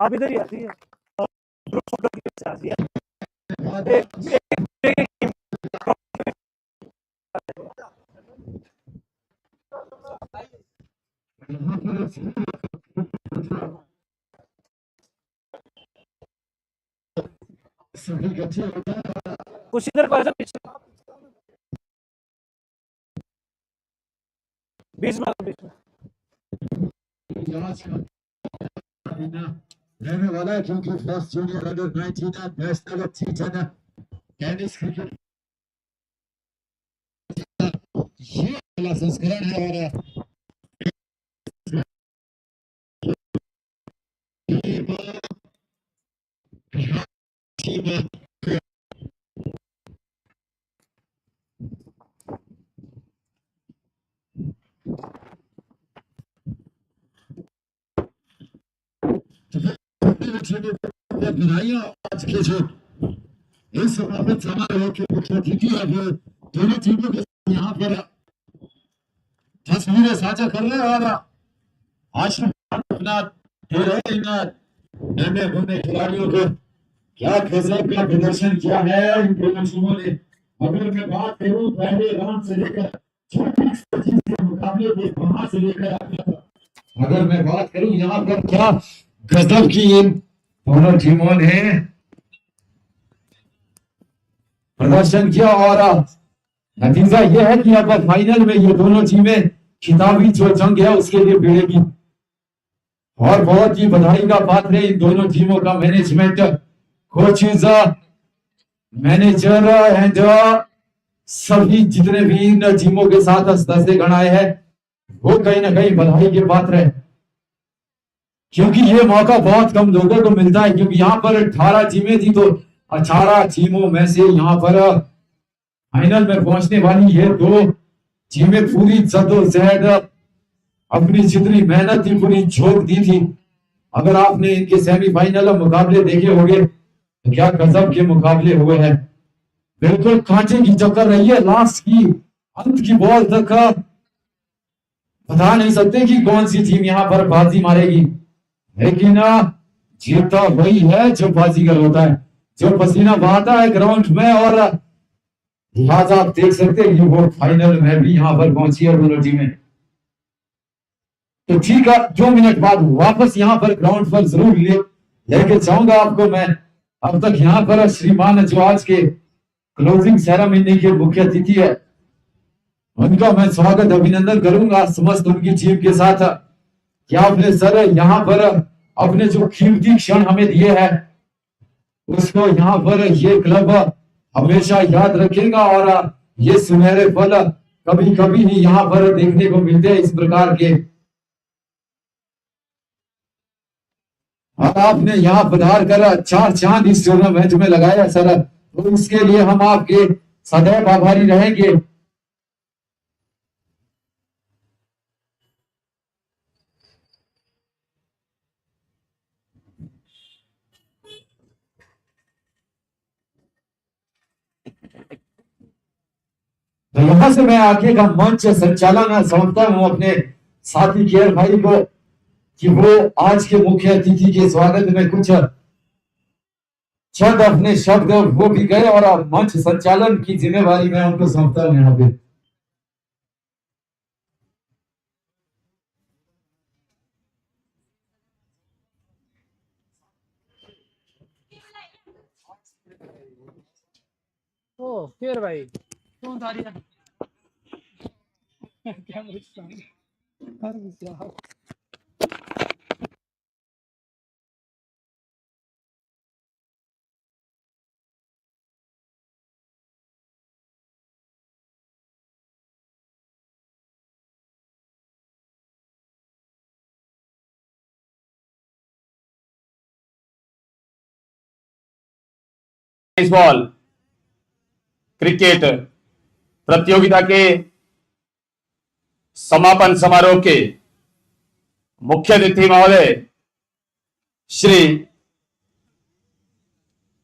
आप इधर ही आती है ग्रुप फोटो की वजह से आती है। कुछ इधर को आ जाओ पीछे, बीच में रहने वाला है, क्योंकि first junior under 19 national season tennis cricket ये वाला संस्करण है। आज के जो इस समापन समारोह के मुख्य अतिथि है वो दोनों टीमों के यहाँ पर तस्वीरें साझा कर रहे हैं और आशीर्वाद दे रहे हैं नन्हे मुन्ने खिलाड़ियों को। क्या गजब का प्रदर्शन किया है इन दोनों टीमों ने। अगर मैं बात करूं पहले राउंड से लेकर छोटी के मुकाबले में वहां से लेकर अगर मैं बात करूं यहाँ पर क्या गजब की इन दोनों टीमों ने प्रदर्शन किया और नतीजा यह है कि अब फाइनल में ये दोनों टीमें खिताबी जो जंग है उसके लिए भिड़ेगी और बहुत ही बधाई का पात्र है इन दोनों टीमों का मैनेजमेंट, कोचेज, मैनेजर एंड सभी जितने भी इन टीमों के साथ सदस्यगण आए हैं वो कहीं ना कहीं बधाई के पात्र है, क्योंकि ये मौका बहुत कम लोगों को मिलता है। क्योंकि यहाँ पर 18 टीमें थी तो 18 टीमों में से यहाँ पर फाइनल में पहुंचने वाली ये दो टीमें पूरी जद्दोजहद अपनी जितनी मेहनत थी पूरी झोंक दी थी। अगर आपने इनके सेमीफाइनल मुकाबले देखे होंगे तो क्या गजब के मुकाबले हुए हैं। बिल्कुल कांटे की टक्कर रही है, लास्ट की अंत की बॉल तक बता नहीं सकते कि कौन सी टीम यहाँ पर बाजी मारेगी, लेकिन जीतता वही है जो बाजीगर होता है, जो पसीना बहाता है ग्राउंड में। और लिहाजा आप देख सकते हैं वो फाइनल में भी यहाँ पर पहुंची है दोनों टीमें। तो ठीक है, 2 मिनट बाद वापस यहाँ पर ग्राउंड पर जरूर लेके जाऊंगा आपको मैं। अब तक यहाँ पर श्रीमान जो आज के क्लोजिंग सेरेमनी के मुख्य अतिथि है उनका मैं स्वागत अभिनंदन करूंगा समस्त उनकी टीम के साथ। क्या आपने सर यहाँ पर अपने जो कीमती क्षण हमें दिए हैं उसको यहाँ पर ये क्लब हमेशा याद रखेगा और ये सुनहरे फल कभी कभी ही यहाँ पर देखने को मिलते हैं इस प्रकार के। और आपने यहाँ पधार कर 4 चांद इस टूर्नामेंट में लगाया सर, तो इसके लिए हम आपके सदैव आभारी रहेंगे। तो यहां से मैं आगे का मंच संचालन सौंपता हूं अपने साथी केयर भाई को कि वो आज के मुख्य अतिथि के स्वागत में कुछ चंद अपने शब्द वो भी गए और मंच संचालन की जिम्मेवारी मैं उनको सौंपता हूं यहाँ पे। ओ केयर भाई कौन था रिया क्या हर बेसबॉल क्रिकेट प्रतियोगिता के समापन समारोह के मुख्य अतिथि महोदय श्री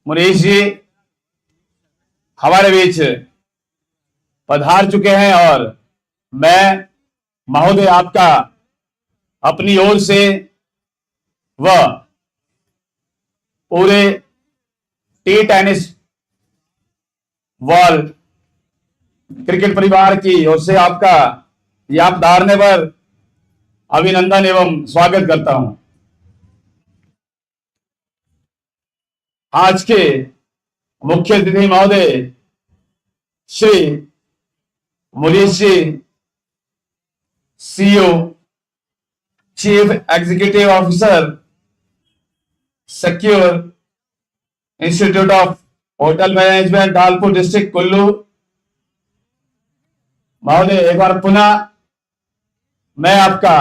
मुनीश जी हमारे बीच पधार चुके हैं और मैं महोदय आपका अपनी ओर से व पूरे टी टेनिस वर्ल्ड क्रिकेट परिवार की ओर से आपका याद धारने पर अभिनंदन एवं स्वागत करता हूं। आज के मुख्य अतिथि महोदय Shri Munish ji, CEO, chief executive officer, secure institute of hotel management, Dhalpur district, Kullu. महोदय, एक बार पुनः मैं आपका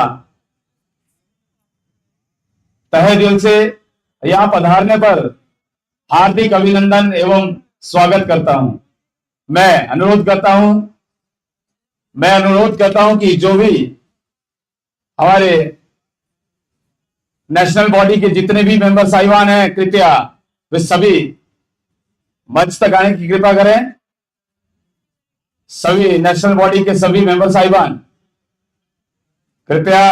तहे दिल से यहां पधारने पर हार्दिक अभिनंदन एवं स्वागत करता हूं। मैं अनुरोध करता हूं कि जो भी हमारे नेशनल बॉडी के जितने भी मेंबर साहिबान हैं, कृपया वे सभी मंच तक आने की कृपा करें। सभी नेशनल बॉडी के सभी मेंबर साहिबान, कृपया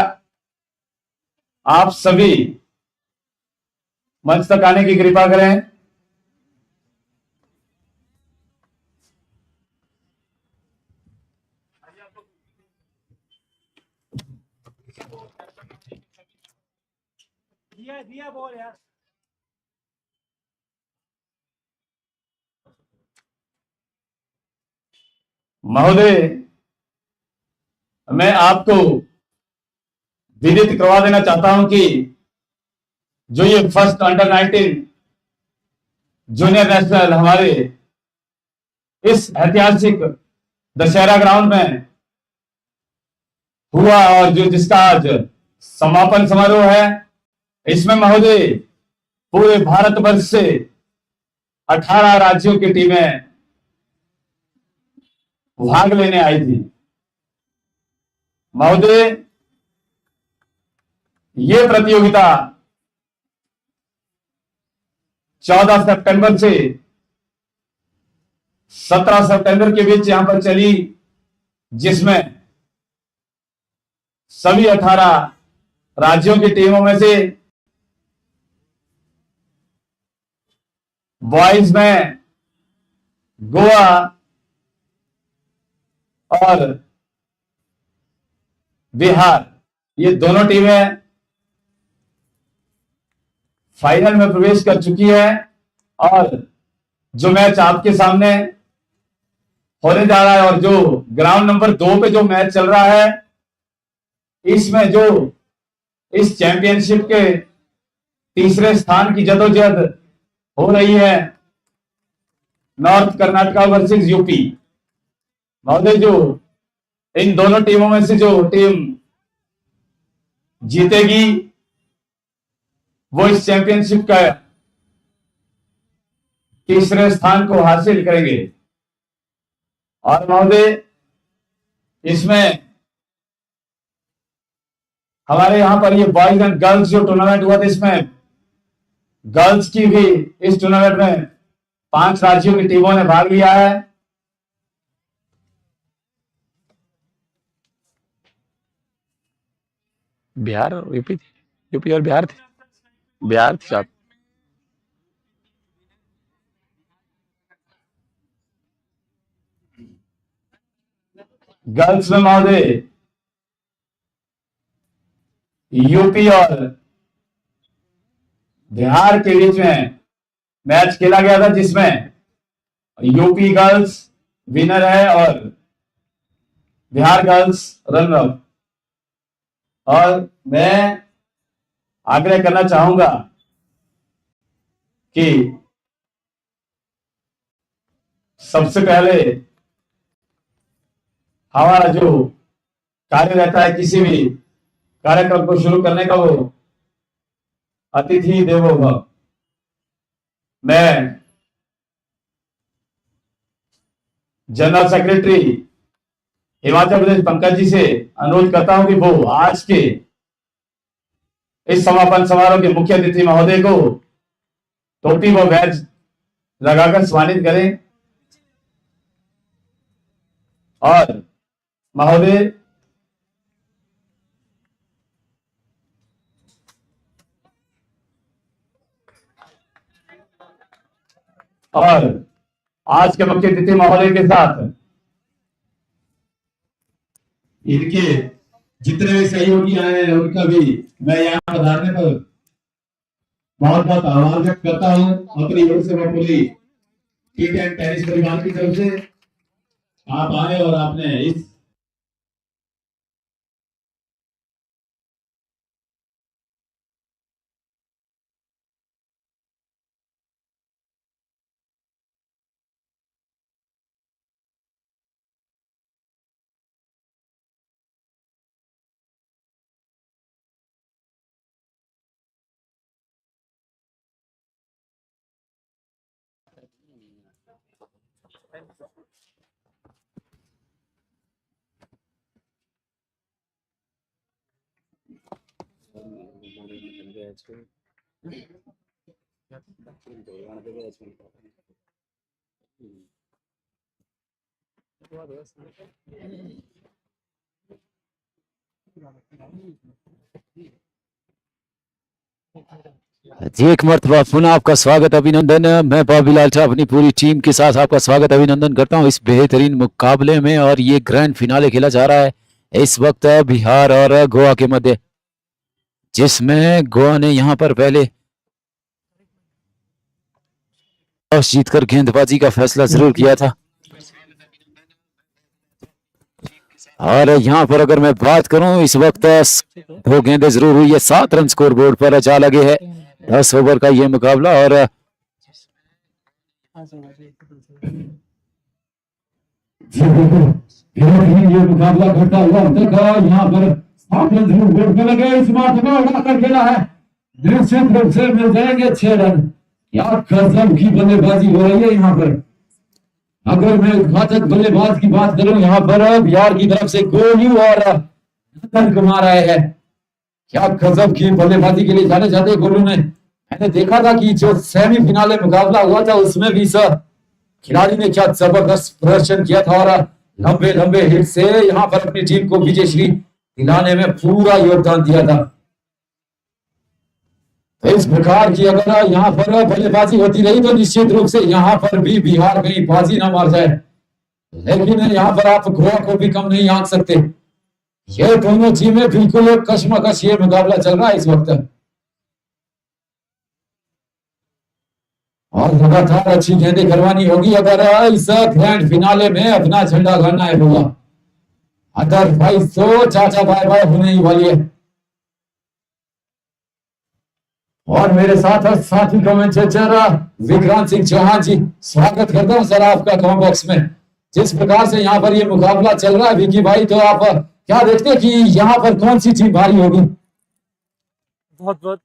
आप सभी मंच तक आने की कृपा करें। दिया बोल यार। महोदय, मैं आपको विदित करवा देना चाहता हूं कि जो ये फर्स्ट अंडर 19 जूनियर नेशनल हमारे इस ऐतिहासिक दशहरा ग्राउंड में हुआ और जो जिसका आज समापन समारोह है, इसमें महोदय पूरे भारतवर्ष से 18 राज्यों की टीमें भाग लेने आई थी। महोदय, ये प्रतियोगिता 14 सितंबर से 17 सितंबर के बीच यहां पर चली, जिसमें सभी 18 राज्यों की टीमों में से बॉयज में गोवा और बिहार, ये दोनों टीमें फाइनल में प्रवेश कर चुकी है। और जो मैच आपके सामने होने जा रहा है और जो ग्राउंड नंबर 2 पे जो मैच चल रहा है, इसमें जो इस चैंपियनशिप के तीसरे स्थान की जदोजहद हो रही है, नॉर्थ कर्नाटका वर्सेस यूपी। महोदय, जो इन दोनों टीमों में से जो टीम जीतेगी वो इस चैंपियनशिप का तीसरे स्थान को हासिल करेंगे। और महोदय, इसमें हमारे यहां पर ये बॉयज एंड गर्ल्स जो टूर्नामेंट हुआ था, इसमें गर्ल्स की भी इस टूर्नामेंट में 5 राज्यों की टीमों ने भाग लिया है। बिहार और यूपी थी, यूपी और बिहार थी, बिहार थी साहब। गर्ल्स में महोदय यूपी और बिहार के बीच में मैच खेला गया था, जिसमें यूपी गर्ल्स विनर है और बिहार गर्ल्स रनर अप। और मैं आग्रह करना चाहूंगा कि सबसे पहले हमारा जो कार्य रहता है किसी भी कार्यक्रम को शुरू करने का, वो अतिथि देवो भव। मैं जनरल सेक्रेटरी हिमाचल प्रदेश पंकज जी से अनुरोध करता हूं कि वो आज के इस समापन समारोह के मुख्य अतिथि महोदय को टोपी व बैज लगाकर सम्मानित करें। और महोदय, और आज के मुख्य अतिथि महोदय के साथ इनके जितने भी सहयोगी आए हैं उनका भी मैं यहाँ पधारने पर बहुत बहुत आभार व्यक्त करता हूँ। अपनी ओर से मैं पूरी टी10 टेनिस परिवार की तरफ से आप आए और आपने इस जी एक मरतबा पुनः आपका स्वागत अभिनंदन। मैं बॉबी लाल्टा अपनी पूरी टीम के साथ आपका स्वागत अभिनंदन करता हूं इस बेहतरीन मुकाबले में। और ये ग्रैंड फिनाले खेला जा रहा है इस वक्त बिहार और गोवा के मध्य, जिसमें गोवा ने यहां पर पहले टॉस जीतकर गेंदबाजी का फैसला जरूर किया था। और यहां पर अगर मैं बात करूं इस वक्त 2 गेंदें जरूर हुई है, 7 रन स्कोर बोर्ड पर जा लगे है। 10 ओवर का ये मुकाबला और ये मुकाबला करता हुआ अब तक यहाँ पर 7 रन जरूर बोर्ड पे लगे। इस बार उड़ाकर खेला है, निश्चित रूप से मिल जाएंगे 6 रन। क्या गजब की बल्लेबाजी हो रही है यहाँ पर। अगर मैं घातक बल्लेबाज की बात करूं यहाँ पर बिहार की तरफ से गोलू और रतन कुमार आए हैं। क्या गजब की बल्लेबाजी के लिए जाने जाते गोलू ने। मैंने देखा था कि जो सेमीफिनाले मुकाबला हुआ था उसमें भी सर खिलाड़ी ने क्या जबरदस्त प्रदर्शन किया था और लंबे लंबे हिट से यहाँ पर अपनी टीम को विजयश्री दिलाने में पूरा योगदान दिया था। इस प्रकार की अगर यहाँ पर बल्लेबाजी होती रही तो निश्चित रूप से यहाँ पर भी बिहार कहीं बाजी ना मार जाए, लेकिन यहाँ पर आप गोवा को भी कम नहीं आंक सकते। ये दोनों टीमें बिल्कुल कशमकश ये मुकाबला चल रहा है इस वक्त और लगातार अच्छी गेंदें करवानी होगी अगर इस ग्रैंड फिनाले में अपना झंडा गाड़ना है होगा। अदरवाइज तो चाचा बाय बाय होने ही वाली है। और मेरे साथ साथी कमेंटेटर विक्रांत सिंह चौहान जी, स्वागत करता हूं सर आपका कमेंट बॉक्स में। जिस प्रकार से यहाँ पर ये मुकाबला चल रहा है विकी भाई, तो आप क्या देखते हैं कि यहाँ पर कौन सी टीम भारी होगी? बहुत बहुत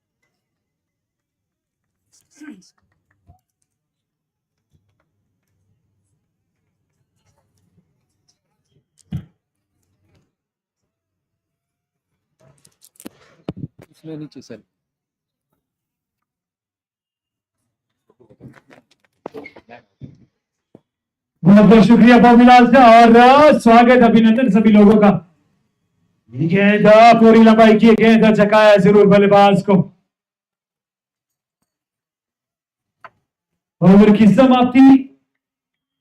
इसमें नीचे सर बहुत बहुत शुक्रिया बॉबीलाल का और स्वागत अभिनंदन सभी लोगों का। गेंद पूरी लंबाई की गेंद चकाया जरूर बल्लेबाज को। ओवर की समाप्ति,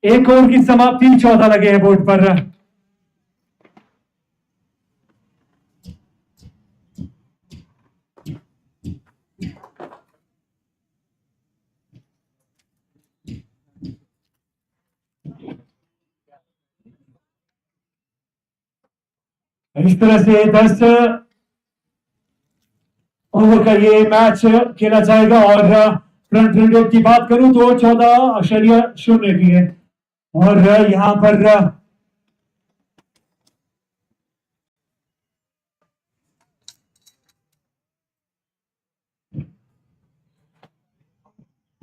एक ओवर की समाप्ति, 14 लगे हैं बोर्ड पर। इस तरह से 10 ओवर का ये मैच खेला जाएगा और फ्रंट रन रेट की बात करूं तो 14.0 की है। और यहां पर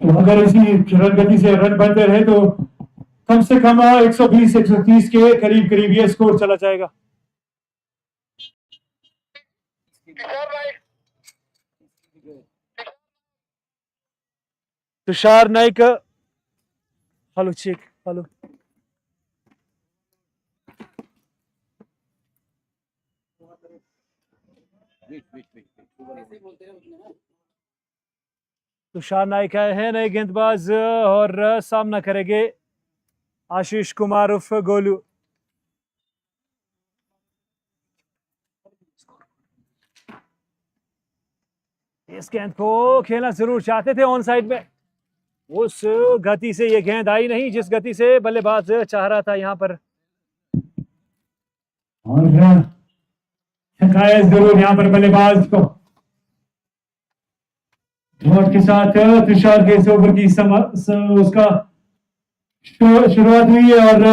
अगर इसी रन गति से रन बनते रहे तो कम से कम 120-130 के करीब करीब ये स्कोर चला जाएगा। Tushar Naik, hello check, hello Tushar Naik आए हैं नए गेंदबाज और सामना करेंगे आशीष कुमार उर्फ गोलू। इस गेंद को खेलना जरूर चाहते थे ऑन साइड में, उस गति से ये गेंद आई नहीं जिस गति से बल्लेबाज चाह रहा था यहाँ पर, और थकाया जरूर यहाँ पर बल्लेबाज को। डॉट के साथ तुषार के इस ओवर की उसका शुरुआत हुई है और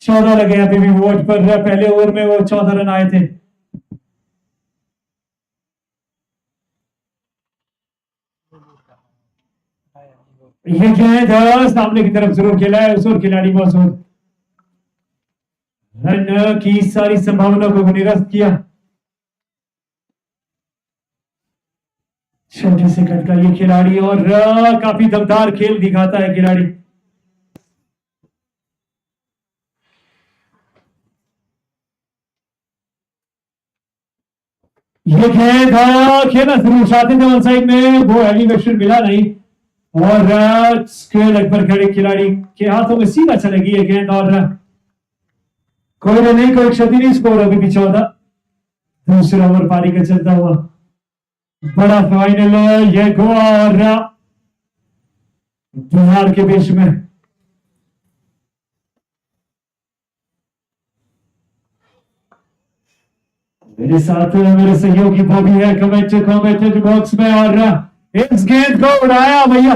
14 लगे अभी भी वोट पर। पहले ओवर में वो 14 रन आए थे। ये गेंद सामने की तरफ जरूर खेला है उस ओर खिलाड़ी मौजूद, रन की सारी संभावना को निरस्त किया। छोटे से कट का ये खिलाड़ी और काफी दमदार खेल दिखाता है खिलाड़ी। ये गेंद खेलना जरूर चाहते थे ऑन साइड में, वो एलिवेशन मिला नहीं और स्क्वायर पर खड़े खिलाड़ी के हाथों में सीधा चलेगी ये गेंद और कोई नहीं, कोई क्षति नहीं। स्कोर अभी भी 14। दूसरा ओवर पारी का चलता हुआ बड़ा फाइनल ये गोवा और बिहार के बीच में। मेरे साथ मेरे सहयोगी बॉबी है कमेंट बॉक्स में और इस गेंद को उड़ाया भैया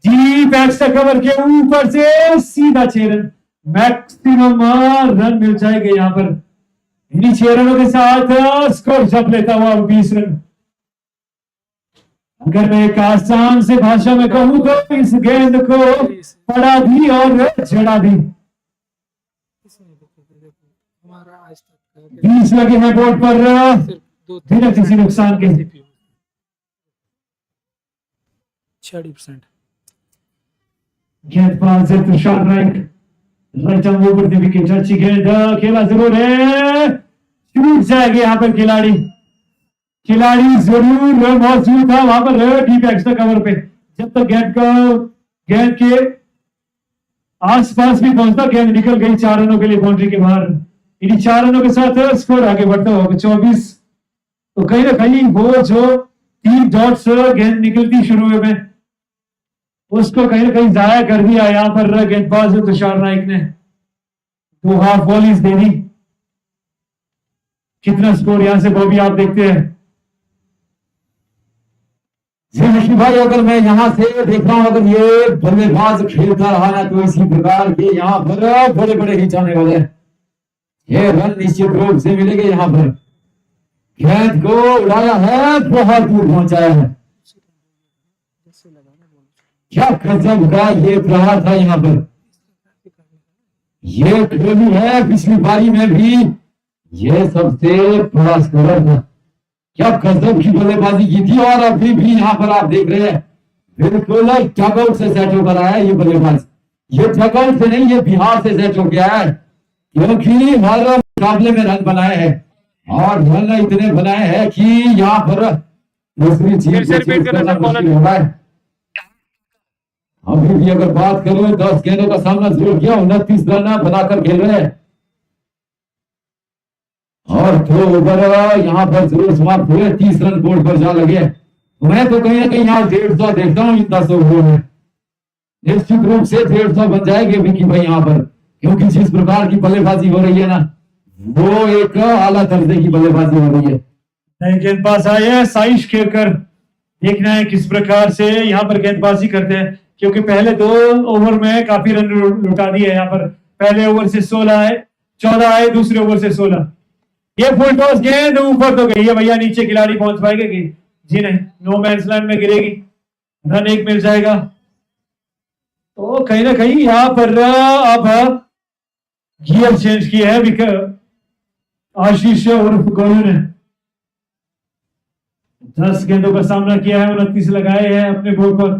डीप एक्स्ट्रा कवर के ऊपर से सीधा 6 रन, मैक्सिमम रन मिल जाएंगे यहाँ पर। इन्हीं 6 रनों के साथ स्कोर जब लेता हुआ 20 रन। अगर मैं एक आसान से भाषा में कहूं तो इस गेंद को पड़ा भी और जड़ा भी। 20 लगे हैं बोर्ड पर बिना किसी नुकसान के। 60%। गेंदबाज Tushar Naik right arm over the wicket, अच्छी गेंद खेला जरूर है, छूट जाएगी यहाँ पर खिलाड़ी जरूर मौजूद था वहां पर डीप एक्स्ट्रा कवर पे। जब तक गेंद के आसपास भी पहुंचता गेंद निकल गई 4 रनों के लिए बाउंड्री के बाहर। इन्हीं 4 रनों के साथ स्कोर आगे बढ़ता होगा 24। तो कहीं ना कहीं वो जो 3 डॉट्स गेंद निकलती शुरू में उसको कहीं ना कहीं जाया कर दिया यहाँ पर गेंदबाज तुषार नाइक ने। 2 हाफ बॉलीज दे दी। कितना स्कोर यहां से वो भी आप देखते हैं। जी भाई, अगर मैं यहाँ से देख रहा हूँ अगर ये बल्लेबाज खेलता रहा ना तो इसी प्रकार के यहाँ पर बड़े बड़े हिट आने वाले हैं। ये रन निश्चित रूप से मिलेंगे। यहाँ पर गेंद को उड़ाया है, बहुत दूर पहुंचाया है। क्या गजब का ये प्रहार था यहाँ पर। ये कोहली है, पिछली पारी में भी ये सबसे बड़ा स्कोरर था। क्या गजब की बल्लेबाजी की थी और अभी भी यहाँ पर आप देख रहे हैं बिल्कुल डगआउट से सेट होकर आया है ये बल्लेबाज। ये डगआउट से नहीं, ये बिहार से सेट हो गया है क्योंकि हर मुकाबले में रन बनाए हैं और रन इतने बनाए हैं कि यहाँ पर दूसरी टीम को चेस करना मुश्किल हो रहा है। अभी भी अगर बात करूं 10 गेंदों का सामना जरूर किया, 29 रन बनाकर खेल रहे हैं और 2 ओवर यहाँ पर जरूर समाप्त हुए। 30 रन बोर्ड पर जा लगे। मैं तो कहीं ना कहीं यहाँ 150 देखता हूँ इन 10 ओवरों में। निश्चित रूप से 150 बन जाएंगे विकी भाई यहाँ पर, क्योंकि जिस प्रकार की बल्लेबाजी हो रही है ना वो एक आला दर्जे की बल्लेबाजी हो रही है। नए गेंदबाज आए हैं साइश खेलकर, देखना है किस प्रकार से यहाँ पर गेंदबाजी करते हैं क्योंकि पहले 2 ओवर में काफी रन लुटा दिए यहाँ पर। पहले ओवर से 16 आए, 14 आए, दूसरे ओवर से 16। ये फुल टॉस गेंद ऊपर तो गई है भैया, नीचे खिलाड़ी पहुंच पाएगा कि जी नहीं, नो मैंस लैंड में गिरेगी, रन 1 मिल जाएगा। तो कहीं ना कहीं यहाँ पर अब गियर चेंज किया है आशीष उर्फ गोलू ने। 10 गेंदों का सामना किया है, 29 लगाए हैं अपने बोर्ड पर,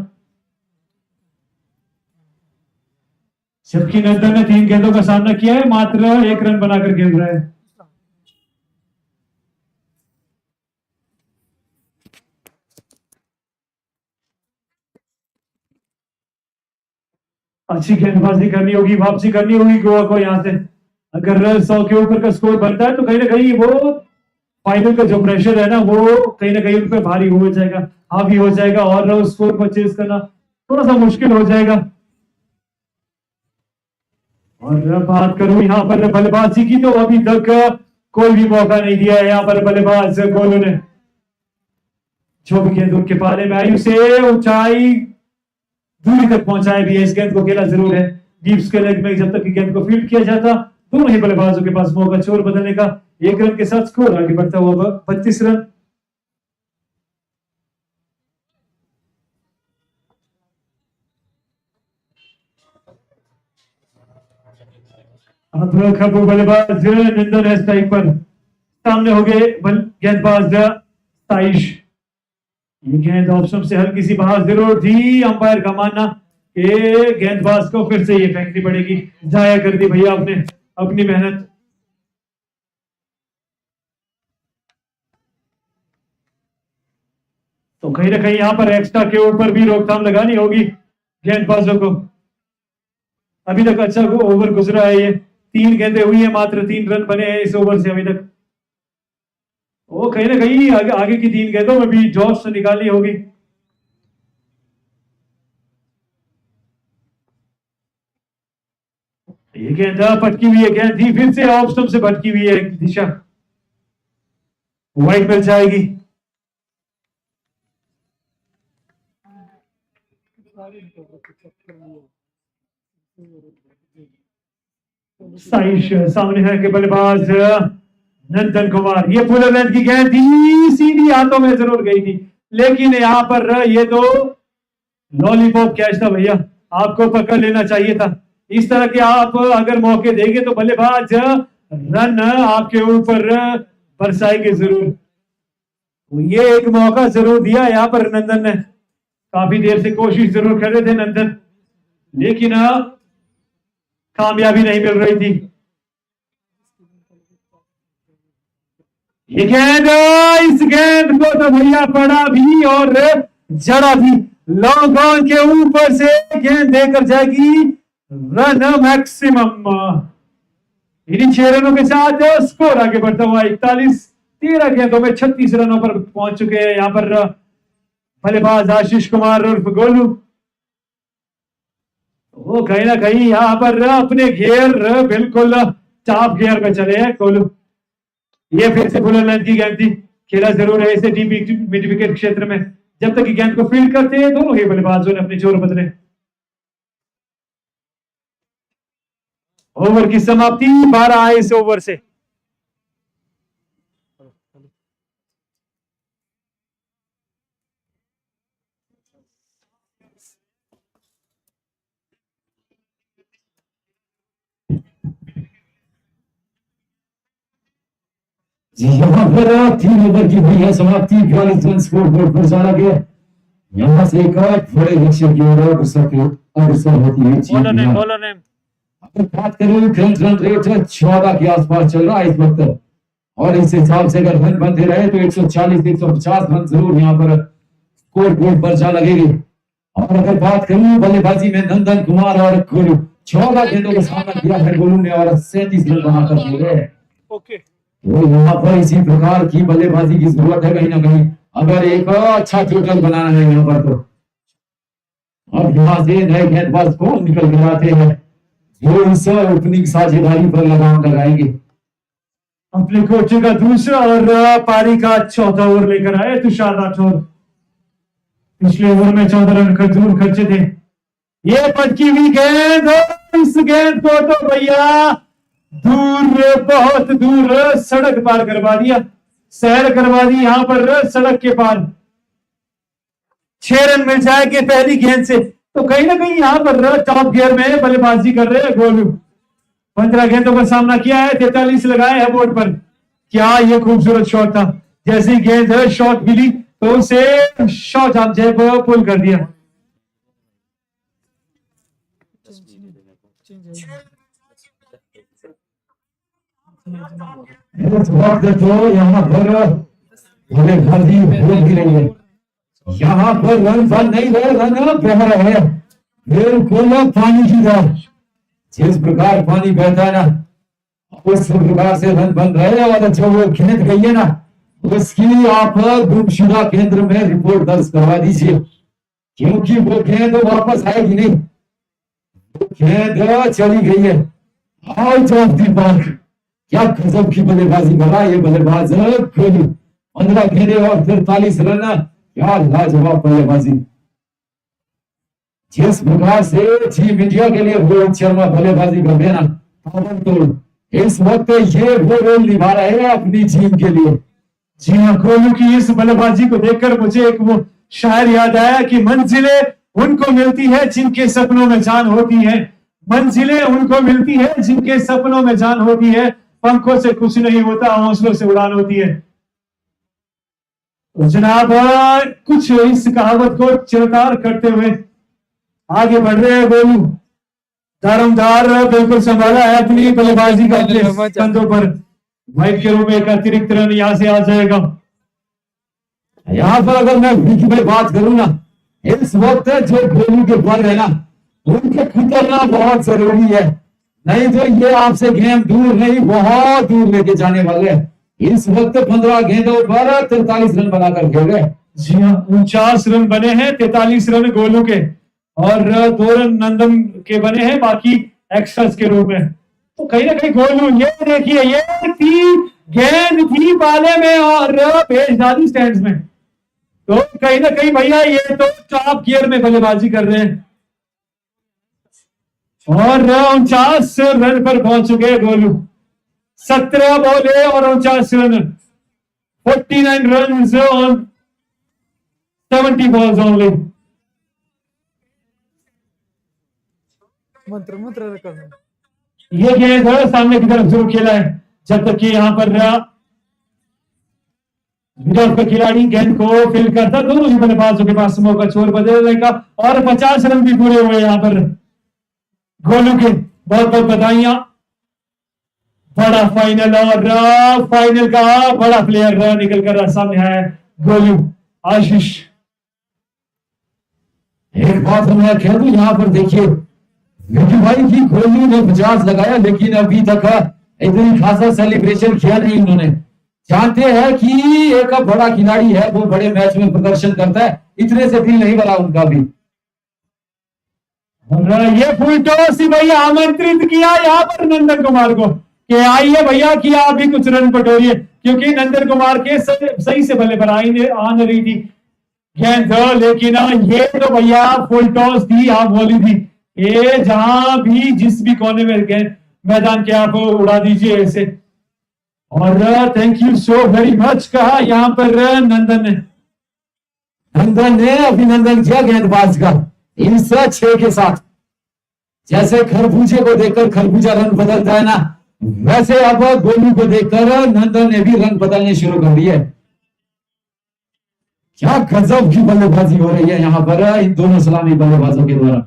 जबकि नंदन ने 3 गेंदों का सामना किया है, मात्र 1 रन बनाकर खेल रहा है। अच्छी गेंदबाजी करनी होगी, वापसी करनी होगी गोवा को यहाँ से। अगर 100 के ऊपर का स्कोर बनता है तो कहीं ना कहीं वो फाइनल का जो प्रेशर है ना वो कहीं ना कहीं उन पर भारी हो जाएगा, हावी हो जाएगा और स्कोर परचेज करना थोड़ा सा मुश्किल हो जाएगा। और बात करूं यहाँ पर बल्लेबाजी की तो अभी तक कोई भी मौका नहीं दिया है यहाँ पर बल्लेबाज गोलू ने। जो भी गेंद उनके पाले में आई उसे ऊंचाई दूरी तक पहुंचाए भी है। इस गेंद को खेला जरूर है डीप स्क्वायर लेग में। जब तक कि गेंद को फील्ड किया जाता दोनों ही बल्लेबाजों के पास मौका छोर बदलने का। 1 रन के साथ स्कोर आगे बढ़ता हुआ 32 रन। अब खबू बल्लेबाज नंदन है स्ट्राइक पर। सामने हो गए गेंदबाज साइश। ये गेंद ऑप्शन से हल्की सी बाहर जरूर थी। अंपायर का मानना कि गेंदबाज को फिर से ये फेंकनी पड़ेगी। जाया कर दी भैया आपने अपनी मेहनत। तो कहीं ना कहीं यहाँ पर एक्स्ट्रा के ऊपर भी रोकथाम लगानी होगी गेंदबाजों को। अभी तक अच्छा ओवर गुजरा है ये। 3 गेंदें हुई है, मात्र 3 रन बने हैं इस ओवर से अभी तक। वो कहीं ना कहीं आगे की 3 गेंदों में भी जॉब्स तो निकालनी होगी। ये गेंद पटकी हुई है, गेंद थी फिर से ऑफ स्टंप से भटकी हुई है दिशा। वाइड मिल जाएगी। साइश सामने है कि बल्लेबाज नंदन कुमार। ये फुल लेंथ की गेंद थी, सीधी हाथों में जरूर गई थी, लेकिन यहाँ पर ये तो लॉलीपॉप कैच था भैया, आपको पकड़ लेना चाहिए था। इस तरह के आप अगर मौके देंगे तो बल्लेबाज रन आपके ऊपर बरसाएंगे जरूर। तो ये एक मौका जरूर दिया यहाँ पर नंदन ने। काफी देर से कोशिश जरूर कर रहे थे नंदन, लेकिन कामयाबी नहीं मिल रही थी। ये गेंद, इस गेंद को तो भैया पड़ा भी और जड़ा भी। लॉन्ग ऑन के ऊपर से गेंद देकर जाएगी रन मैक्सिमम। इन्हीं 6 रनों के साथ स्कोर आगे बढ़ता हुआ 41। 13 गेंदों में 36 रनों पर पहुंच चुके हैं यहाँ पर बल्लेबाज आशीष कुमार उर्फ गोलू। वो कहीं ना कहीं यहाँ पर अपने गियर बिल्कुल टॉप गियर में चले हैं गोलू। ये फिर से फुल लेंथ की गेंद थी, खेला जरूर है इसे डीप मिड विकेट क्षेत्र में। जब तक कि गेंद को फील्ड करते हैं दोनों ही बल्लेबाजों ने अपने जोर बदले। ओवर की समाप्ति 12 आए इस ओवर से। जी यहाँ पर 3 ओवर की हुई है समाप्ति। 42 रन स्कोर बोर्ड पर चला गया। यहाँ से एक बड़े लक्ष्य की ओर अग्रसर होती है टीम। अगर बात करें करंट रन रेट 14 के आसपास चल रहा है इस वक्त, और इस हिसाब से अगर रन बनते रहे तो 140-150 रन जरूर यहाँ पर स्कोर बोर्ड पर जा लगेगी। और अगर बात करूं बल्लेबाजी में नंदन कुमार और गोलू, 14 गेंदों का सामना किया है गोलू ने और 37 रन बनाकर दिए गए। तो यहाँ पर इसी प्रकार की बल्लेबाजी की जरूरत है कहीं ना कहीं, अगर एक अच्छा टोटल बनाना है यहाँ पर। तो अब यहाँ से नए गेंदबाज को निकल कर आते हैं जो इस ओपनिंग साझेदारी पर लगाम लगाएंगे। अपने कोच का दूसरा और पारी का चौथा ओवर लेकर आए तुषार राठौर। पिछले ओवर में 14 रन जरूर खर्चे थे। ये पटकी हुई गेंद, इस गेंद को तो भैया दूर, बहुत दूर सड़क पार करवा दिया, सैर करवा दी यहाँ पर सड़क के पार। 6 रन मिल जाएंगे पहली गेंद से। तो कहीं ना कहीं यहाँ पर टॉप गियर में बल्लेबाजी कर रहे हैं गोलू। 15 गेंदों का सामना किया है, 43 लगाए हैं बोर्ड पर। क्या ये खूबसूरत शॉट था। जैसी गेंद शॉट मिली तो उसे शॉट आप जैब पुल कर दिया। इस वक्त तो यहाँ पर बल्लेबाजी हो भी रही है। यहाँ पर रन बन नहीं रहे, रन बह रहे हैं। बिल्कुल पानी की तरह जिस प्रकार पानी बहता है ना उस प्रकार से रन बन रहे हैं और जो वो गेंद गई है ना उसकी आप गुमशुदा केंद्र में रिपोर्ट दर्ज करवा दीजिए क्योंकि वो गेंद वापस आएगी नहीं, वो गेंद चली गई है आउट ऑफ द पार्क। क्या गजब की बल्लेबाजी कर रहा है ये बल्लेबाज कोहली। 15 गेंदें और 43 रन, क्या लाजवाब बल्लेबाजी। जिस प्रकार से टीम इंडिया के लिए रोहित शर्मा बल्लेबाजी कर रहे हैं ना ताबड़तोड़, इस वक्त ये वो रोल निभा रहे हैं अपनी टीम के लिए। जी हाँ, कोहली की इस बल्लेबाजी को देखकर मुझे एक वो शायर याद आया कि मंजिलें उनको मिलती है जिनके सपनों में जान होती है, मंजिलें उनको मिलती है जिनके सपनों में जान होती है, पंखों से कुछ नहीं होता हौसलों से उड़ान होती है। तो जनाब कुछ इस कहावत को चिरतार करते हुए आगे बढ़ रहे हैं गोलू। दारोमदार बिल्कुल संभाला है अपनी बल्लेबाजी का अपने कंधों पर। वाइट के रूप में एक अतिरिक्त रन यहां से आ जाएगा। यहाँ पर अगर मैं विकी भाई बात करूं ना, इस वक्त जो गोलू के बल है ना उनको कुतरना बहुत जरूरी है, नहीं तो ये आपसे गेम दूर नहीं बहुत दूर लेके जाने वाले हैं। इस वक्त 15 गेंदों पर 43 रन बनाकर खेल रहे। जी हाँ, 49 रन बने हैं, 43 रन गोलू के और 2 रन नंदन के बने हैं बाकी एक्स्ट्रास के रूप में। तो कहीं ना कहीं गोलू ये देखिए ये थी गेंद थी पाले में और भेज डाली स्टैंड्स में। तो कहीं ना कहीं भैया ये तो टॉप गियर में बल्लेबाजी कर रहे हैं और 49 रन पर पहुंच चुके हैं गोलू। 17 बॉले और 49 run, 49 run on 70 balls only. मंत्र मंत्र करना। ये गेंद सामने की तरफ जरूर खेला है जब तक कि यहाँ पर विदर्भ का खिलाड़ी गेंद को फिल करता, दोनों ही बल्लेबाजों के पास मौका छोर बदलने का और 50 रन भी पूरे हुए यहाँ पर गोलू के। बहुत बहुत बधाइयां। बड़ा फाइनल और फाइनल का बड़ा प्लेयर निकल कर सामने है गोलू। आशीष एक बात मैं कह दूं यहाँ पर देखिए विकी भाई की गोलू ने 50 लगाया लेकिन अभी तक इतनी खासा सेलिब्रेशन किया नहीं उन्होंने। जानते हैं कि एक बड़ा खिलाड़ी है, वो बड़े मैच में प्रदर्शन करता है, इतने से दिल नहीं भरा उनका भी। और ये फुल टॉस ही भैया आमंत्रित किया यहाँ पर नंदन कुमार को कि आइए भैया कि आप भी कुछ रन बटोरिए, क्योंकि नंदन कुमार के सही से बल्ले पर आन रही थी गेंद, लेकिन ये तो भैया फुल टॉस थी, आप बोली थी ये जहां भी जिस भी कोने में गेंद मैदान के आप उड़ा दीजिए ऐसे। और thank you so very much कहा यहाँ पर नंदन ने अभिनंदन किया गेंदबाज का इस 6 के साथ। जैसे खरबूजे को देखकर खरबूजा रंग बदलता है ना, वैसे अब गोलू को देखकर नंदन ने भी रंग बदलने शुरू कर दिए। क्या गजब की बल्लेबाजी हो रही है यहाँ पर इन दोनों सलामी बल्लेबाजों के द्वारा।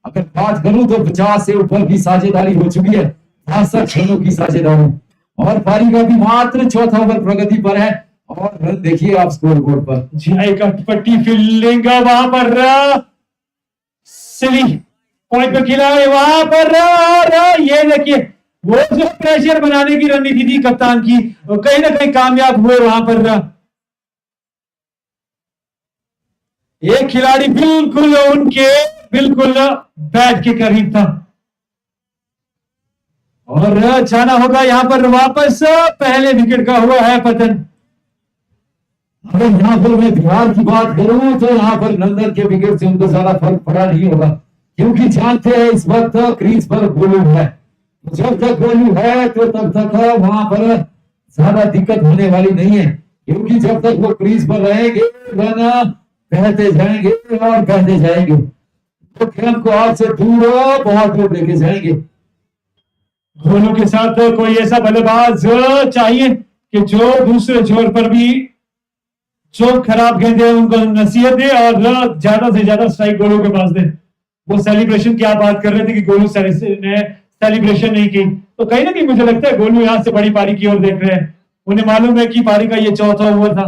अगर बात करूं तो 50 से ऊपर की साझेदारी हो चुकी है, 62 रनों की साझेदारी और पारी का भी मात्र चौथा ओवर प्रगति पर है। और रन देखिए आप स्कोर बोर्ड पर। जी एक पट्टी फील्डिंग वहां पर सिली पॉइंट पर खिला है वहां पर और ये देखिए वो जो प्रेशर बनाने की रणनीति थी कप्तान की कहीं ना कहीं कामयाब हुए वहां पर। एक खिलाड़ी बिल्कुल उनके बिल्कुल बैट के करीब था और जाना होगा यहां पर वापस। पहले विकेट का हुआ है पतन। अगर यहाँ पर मैं बिहार की बात करूं तो यहाँ पर नंदन के विकेट से उनको ज्यादा फर्क पड़ा नहीं होगा, क्योंकि जानते हैं इस वक्त क्रीज पर गोलू है। जब तक गोलू है तो तब तक वहां पर ज्यादा दिक्कत होने वाली नहीं है, क्योंकि जब तक वो क्रीज पर रहेंगे रन बहते जाएंगे और बहते जाएंगे तो गेम को आपसे दूर बहुत दूर लेके जाएंगे। गोलू के साथ कोई ऐसा बल्लेबाज चाहिए कि जो दूसरे छोर पर भी जो खराब गेंदे उनको नसीहत दे और ज्यादा से ज्यादा स्ट्राइक गोलू के पास दे। वो सेलिब्रेशन की आप बात कर रहे थे कि गोलू ने सेलिब्रेशन नहीं की, तो कहीं ना कहीं मुझे लगता है गोलू यहां से बड़ी पारी की ओर देख रहे हैं। उन्हें मालूम है कि पारी का ये चौथा ओवर था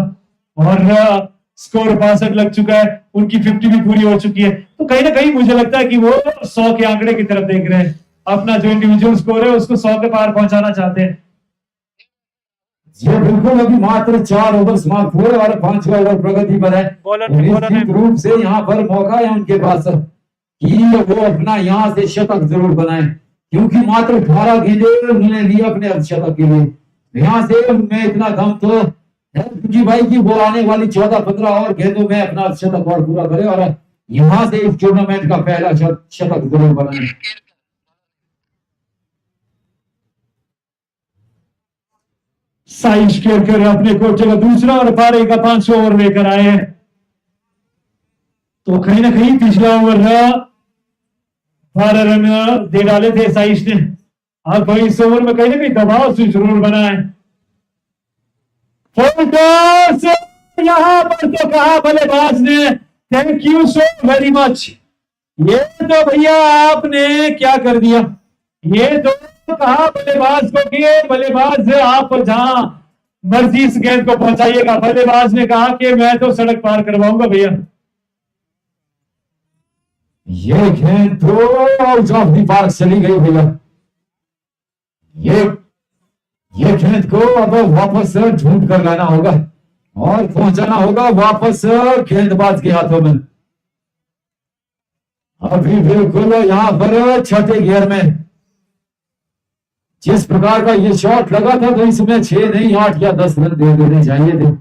और स्कोर 62 लग चुका है, उनकी 50 भी पूरी हो चुकी है। तो कहीं ना कहीं मुझे लगता है कि वो 100 के आंकड़े की तरफ देख रहे हैं, अपना जो इंडिविजुअल स्कोर है उसको 100 के पार पहुंचाना चाहते हैं। ये बिल्कुल अभी मात्र 4 ओवर समाप्त हुए और 5वें ओवर प्रगति पर है। निश्चित रूप से यहाँ पर मौका है उनके पास कि वो अपना यहाँ से शतक जरूर बनाए, क्योंकि मात्र 18 गेंदे उन्होंने लिए अपने अर्धशतक के लिए। यहाँ से उनमें इतना दम तो है कि भाई कि वो आने वाली 14-15 और गेंदों में अपना अर्धशतक और पूरा करे और यहाँ से इस टूर्नामेंट का पहला शतक जरूर बनाए। साइश केरकर अपने कोटे का दूसरा और पारी का 5 ओवर लेकर आए हैं। तो कहीं ना कहीं पिछला ओवर 12 रन दे डाले थे साइश ने, अब भाई इस ओवर में कहीं ना कहीं दबाव से जरूर बना है। यहां पर तो कहा बल्लेबाज ने thank you so very much. ये तो भैया आपने क्या कर दिया, ये तो कहा बल्लेबाज को कि बल्लेबाज आप जहां मर्जी इस गेंद को पहुंचाइएगा। बल्लेबाज ने कहा कि मैं तो सड़क पार करवाऊंगा भैया। ये गेंद तो आउट ऑफ द पार्क चली गई भैया। ये गेंद को अब वापस ढूंढ कर लाना होगा और पहुंचाना होगा वापस गेंदबाज के हाथों में। अभी बिल्कुल यहाँ पर छठे गियर में जिस प्रकार का ये शॉट लगा था तो इसमें 6 नहीं 8 या 10 रन दे देने चाहिए थे।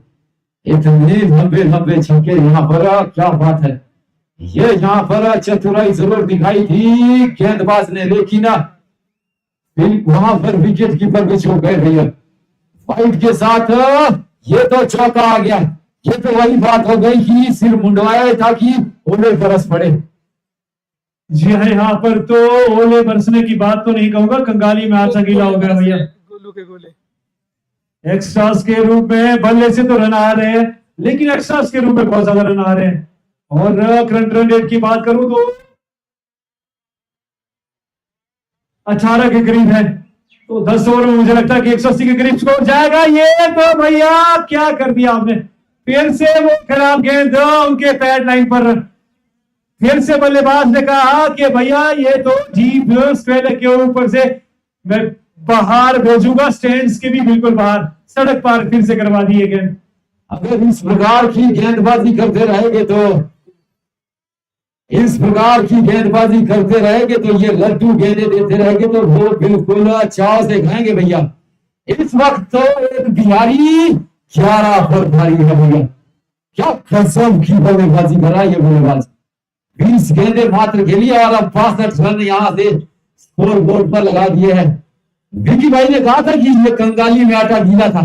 इतने लंबे लंबे छक्के यहाँ पर, क्या बात है। ये यहाँ पर चतुराई जरूर दिखाई थी गेंदबाज ने, लेकिन वहां पर विकेट कीपर भी छूट गए भैया। वाइड के साथ ये तो चौका आ गया। ये तो वही बात हो गई कि सिर मुंडवाया ताकि ओले बरस पड़े। जी हाँ, यहाँ पर तो ओले बरसने की बात तो नहीं कहूंगा, कंगाली में आचा गीला हो गया भैया। गोलू के गोले एक्स्ट्रास के रूप में बल्ले से तो रन आ रहे हैं, लेकिन एक्स्ट्रास के रूप में बहुत ज्यादा रन आ रहे हैं। और करंट रन रेट की बात करूं तो 18 के करीब है, तो 10 ओवर में मुझे लगता है कि 180 के करीब स्कोर जाएगा। ये तो भैया क्या कर दिया आपने, फिर से वो खराब गेंद उनके पैड लाइन पर। फिर से बल्लेबाज ने कहा कि भैया ये तो डीप स्क्वेयर के ऊपर से मैं बाहर भेजूंगा, स्टैंड्स के भी बिल्कुल बाहर, सड़क पार फिर से करवा दिए गेंद। अगर इस प्रकार की गेंदबाजी करते रहेंगे तो ये लड्डू गेंदे देते रहेंगे तो वो बिल्कुल चाव से खाएंगे भैया। इस वक्त तो एक बिहारी 11 पर भारी है भैया। क्या कसम की बल्लेबाजी करा ये बल्लेबाज। 20 गेंदे मात्र खेली और अब 62 रन यहाँ से स्कोर बोर्ड पर लगा दिए हैं। विकी भाई ने कहा था कि ये कंगाली में आटा गीला था,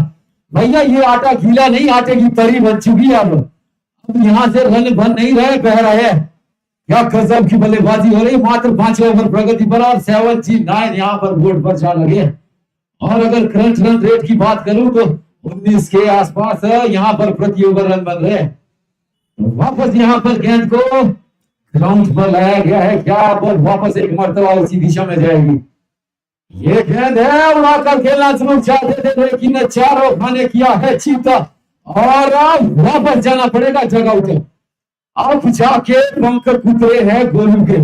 भैया ये आटा गीला नहीं, आटे की तरी बन चुकी है। अब यहाँ से रन बन नहीं रहे, बह रहे हैं। क्या गजब की बल्लेबाजी हो रही, मात्र 5 ओवर प्रगति पर और 79 यहाँ पर बोर्ड पर जा लगे। और अगर करंट रन रेट की बात करूं तो 19 के आसपास यहाँ पर प्रति ओवर रन बन रहे हैं। वापस यहाँ पर गेंद को ग्राउंड पर लाया गया है, क्या अब वापस एक मरतबा उसी दिशा में जाएगी। ये गेंद है, उड़ाकर खेलना जरूर चाहते थे लेकिन 4 खाने किया है चीता और वापस जाना पड़ेगा जगह उठे। अब जाके पंख कुतरे हैं गोलू के,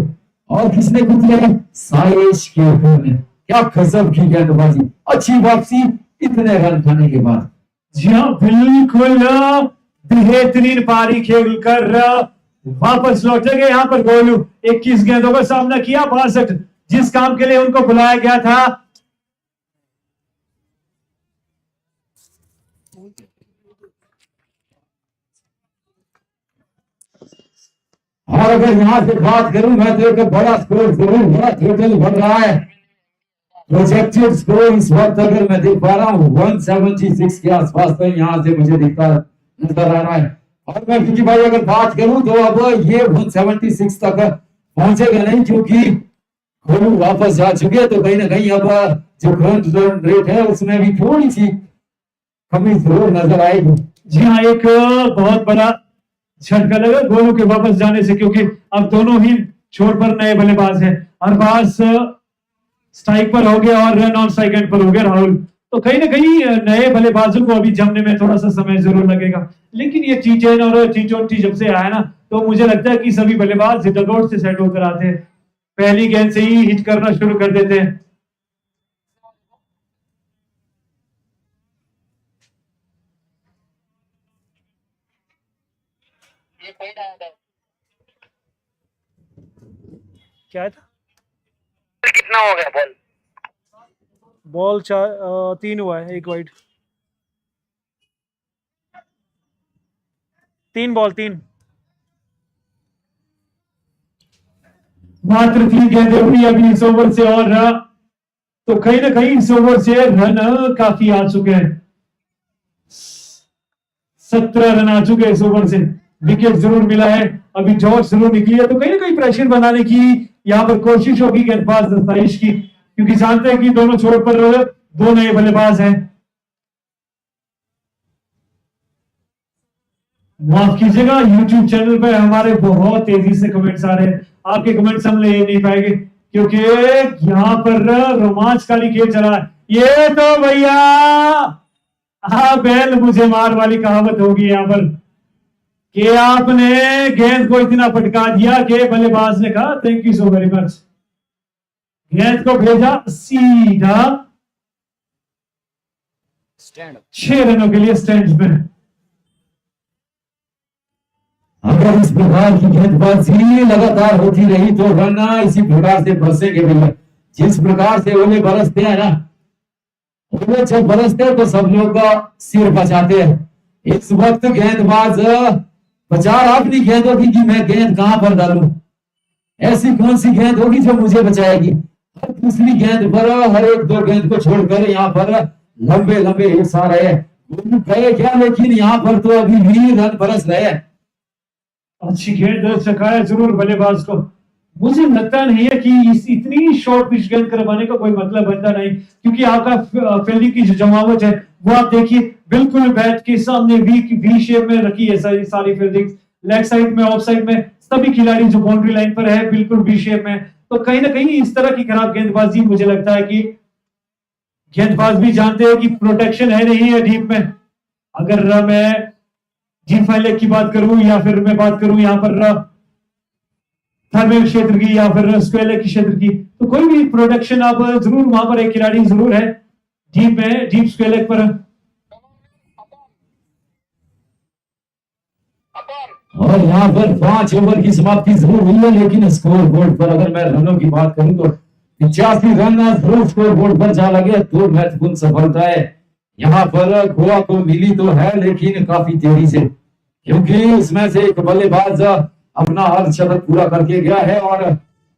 और किसने कुतरे, साइश के ने। क्या गजब की गेंदबाजी, अच्छी वापसी इतने रन खाने के बाद। जी हाँ बिल्कुल बेहतरीन पारी खेल कर वापस लौटेंगे यहाँ पर गोलू। 21 गेंदों का सामना किया, 62 जिस काम के लिए उनको बुलाया गया था। और अगर यहाँ से बात करूं मैं तो एक बड़ा स्कोर जरूर, बड़ा टोटल बन रहा है। प्रोजेक्टेड स्कोर इस वक्त अगर मैं देख पा रहा हूँ 176 के आसपास तो यहाँ से मुझे दिखता नजर आ रहा है। और मैं विकी भाई अगर बात करूं तो अब ये 176 तक पहुंचेगा नहीं, क्योंकि गोलू वापस जा चुके हैं। तो कहीं ना कहीं अब जो करंट रन रेट है उसमें भी थोड़ी सी कमी जरूर नजर आएगी। जी हाँ, एक बहुत बड़ा झटका लगा गोलू के वापस जाने से, क्योंकि अब दोनों ही छोर पर नए बल्लेबाज हैं। अरबाज स्ट्राइक पर हो गया और नॉन स्ट्राइक एंड पर हो गया राहुल। तो कहीं ना कहीं नए बल्लेबाजों को अभी जमने में थोड़ा सा समय जरूर लगेगा, लेकिन ये T10 और T20 जब से आया ना, तो मुझे लगता है कि सभी बल्लेबाज डगआउट से सेट होकर आते हैं, पहली गेंद से ही हिट करना शुरू कर देते हैं। क्या था? कितना हो गया बॉल? बॉल 3 हुआ है, 1 वाइड। 3 बॉल 3। मात्र 3 गेंदें हुई अभी इस ओवर से, और तो कहीं ना कहीं इस ओवर से रन काफी आ चुके हैं, 17 रन आ चुके हैं इस ओवर से। विकेट जरूर मिला है, अभी जॉर्ज जरूर निकली है, तो कहीं ना कहीं प्रेशर बनाने की यहाँ पर कोशिश होगी गेंदबाज दस्ताइश की, क्योंकि जानते हैं कि दोनों छोर पर 2 नए बल्लेबाज हैं। माफ कीजिएगा, YouTube चैनल पे हमारे बहुत तेजी से कमेंट्स आ रहे हैं, आपके कमेंट्स हम ले नहीं पाएंगे क्योंकि यहाँ पर रोमांचकारी खेल चला है। ये तो भैया बैल मुझे मार वाली कहावत होगी यहाँ पर, कि आपने गेंद को इतना पटका दिया कि बल्लेबाज ने कहा thank you so very much, गेंद को भेजा सीधा 6 रनों के लिए स्टैंड में। अगर इस प्रकार की गेंदबाजी लगातार होती रही तो रन इसी प्रकार से बरसेंगे भैया। जिस प्रकार से ओले बरसते हैं ना, ओले जब बरसते हैं तो सब लोग का सिर बचाते हैं। इस वक्त गेंदबाज विचार अपनी गेंद होगी कि मैं गेंद कहां पर डालूं, ऐसी कौन सी गेंद होगी जो मुझे बचाएगी। हर दूसरी गेंद पर, हर 1-2 गेंद को छोड़कर यहाँ पर लंबे लंबे हिट्स आ रहे हैं क्या, लेकिन यहाँ पर तो अभी भी रन बरस रहे हैं। अच्छी गेंद चकाया जरूर बल्लेबाज को। मुझे लगता नहीं है कि इस इतनी शॉर्ट पिच गेंद करवाने का कोई मतलब बनता नहीं, क्योंकि आपका फील्डिंग की जो जमावट है वो आप देखिए, बिल्कुल बैट के सामने वी शेप में रखी है सारी फील्डिंग, लेग साइड में, ऑफ साइड में, सभी खिलाड़ी जो बाउंड्री लाइन पर है बिल्कुल वी शेप में। तो कहीं ना कहीं इस तरह की खराब गेंदबाजी, मुझे लगता है कि गेंदबाज भी जानते हैं कि प्रोटेक्शन है नहीं है डीप में। अगर मैं जी फाइव की बात करूं या फिर मैं बात करूं यहाँ पर थर्ड वेव क्षेत्र की या फिर स्क्वायर लेग की क्षेत्र की, तो कोई भी प्रोटेक्शन आप जरूर वहां पर एक खिलाड़ी जरूर है डीप में, डीप स्क्वायर लेग पर। और यहाँ पर 5 ओवर की समाप्ति जरूर हुई है, लेकिन स्कोर बोर्ड पर अगर मैं रनों की बात करूं तो 85 रन जरूर स्कोर बोर्ड पर जा लगे। 2 महत्वपूर्ण सफलताएं यहाँ पर गोवा को मिली तो है, लेकिन काफी देरी से, क्योंकि उसमें से एक बल्लेबाज अपना अर्धशतक पूरा करके गया है और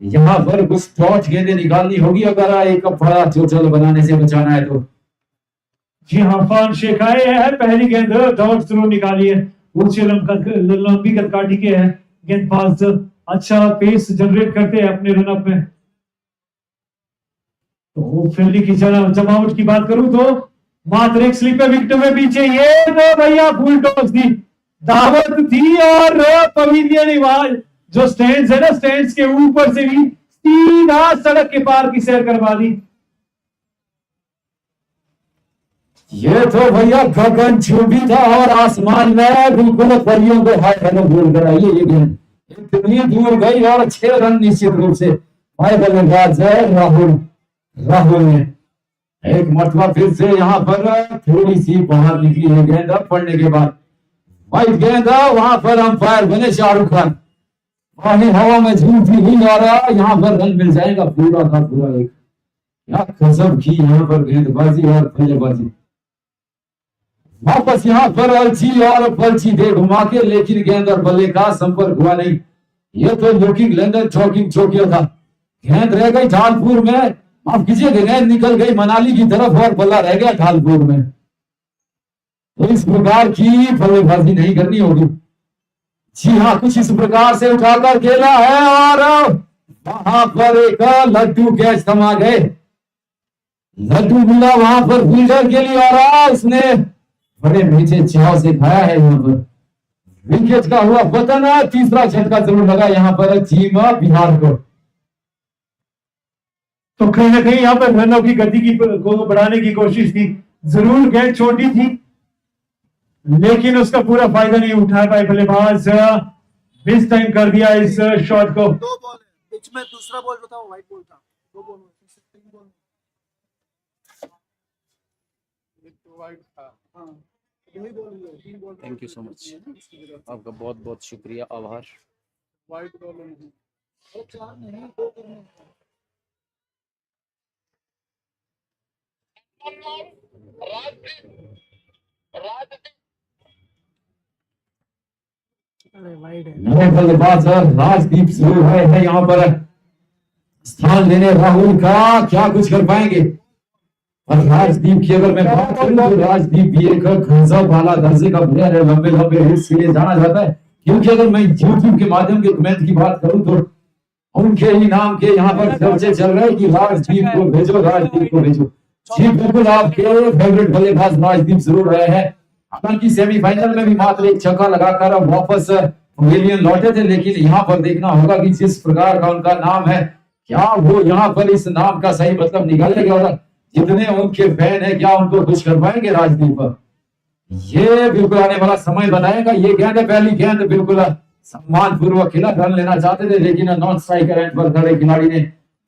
यहाँ पर कुछ टॉच गेंदें निकालनी होगी अगर एक बड़ा चोचल बनाने से बचाना है तो। जी हाँ, फान शेख आए हैं, पहली गेंद डॉट जरूर निकाली है, ऊंचे लंबी कदकाठी के हैं गेंदबाज, अच्छा पेस जनरेट करते हैं अपने रनअप में। तो फील्डिंग की जमावट की बात करूं तो मात्र एक स्लीपर विकेट में पीछे, ये तो भैया फुल टॉस थी, दावत थी, और पवेलियन आवाज जो स्टैंड्स है ना, स्टैंड्स के ऊपर से भी सीधा सड़क के पार की सैर करवा दी। ये तो भैया गगन छुपी था और आसमान में बिल्कुल परियों को हाय हेलो बोल कर आई ये गेंद इतनी दूर गई और 6 रन निश्चित रूप से भाई बल्लेबाज है राहुल ने एक मरतबा फिर से यहाँ पर थोड़ी सी बाहर निकली है गेंद पड़ने के बाद, वाइट गेंद वहां पर अंपायर बने शाहरुख खान, पानी हवा में झूमती हुई आ रहा, यहाँ पर रन मिल जाएगा पूरा का पूरा। एक क्या गजब की यहाँ पर गेंदबाजी और बल्लेबाजी। वापस यहाँ पर अर्ची और पलची दे घुमा के, लेकिन गेंद और बल्ले का संपर्क हुआ नहीं। ये तो लुकिंग लंदन चौकिंग चौकिया था, गेंद रह गई ढालपुर में, आप कीजिए गेंद निकल गई मनाली की तरफ और बल्ला रह गया ढालपुर में। तो इस प्रकार की बल्लेबाजी नहीं करनी होगी। जी हाँ, कुछ इस प्रकार से उठाकर खेला है और वहां पर एक लड्डू कैच थमा गए, लड्डू मिला वहां पर फील्डर के लिए और उसने बड़े मीठे चाव से खाया है। यहाँ पर विकेट का हुआ पतन, तीसरा झटका जरूर लगा यहाँ पर टीम बिहार को। तो कहीं ना कहीं यहाँ पर रनों की गति को बढ़ाने की कोशिश थी, जरूर गेंद छोटी थी लेकिन उसका पूरा फायदा नहीं उठा पाए बल्लेबाज, मिस टाइम कर दिया इस शॉट को। दो बॉल है पिच में, दूसरा बॉल जो था वो व्हाइट बॉल था, दो बॉल तीन बॉल एक तो व्हाइट था। हाँ यही बॉल है, तीन ball. Thank you so much, आपका बहुत बहुत शुक्रिया, आभार। व्हाइट बॉल नहीं, अरे चार नहीं दो करने हैं। अरे वाइड है। नए बल्लेबाज राजदीप जरूर है यहाँ पर स्थान लेने राहुल का, क्या कुछ कर पाएंगे। और राजदीप की अगर मैं बात करूं तो राजदीप भी एक गजब वाला दर्जे का प्लेयर है, लंबे लंबे हिट्स के लिए जाना जाता है। क्योंकि अगर मैं यूट्यूब के माध्यम के कमेंट की बात करूं तो उनके ही नाम के यहाँ पर चर्चे चल रहे हैं कि राजदीप को भेजो, राजदीप को भेजो। जी बिल्कुल, आपके फेवरेट बल्लेबाज राजदीप जरूर रहे हैं। हालांकि सेमीफाइनल में भी मात्र एक छक्का लगाकर अब वापस पवेलियन लौटे थे, लेकिन यहाँ पर देखना होगा कि जिस प्रकार का उनका नाम है, क्या वो यहाँ पर इस नाम का सही मतलब निकालेंगे और जितने उनके फैन है क्या उनको खुश कर पाएंगे राजदीप। ये बिल्कुल आने वाला समय बताएगा। ये गेंद है, पहली गेंद बिल्कुल सम्मान पूर्वक खिला, रन लेना चाहते थे लेकिन नॉन स्ट्राइकर एंड पर खड़े खिलाड़ी ने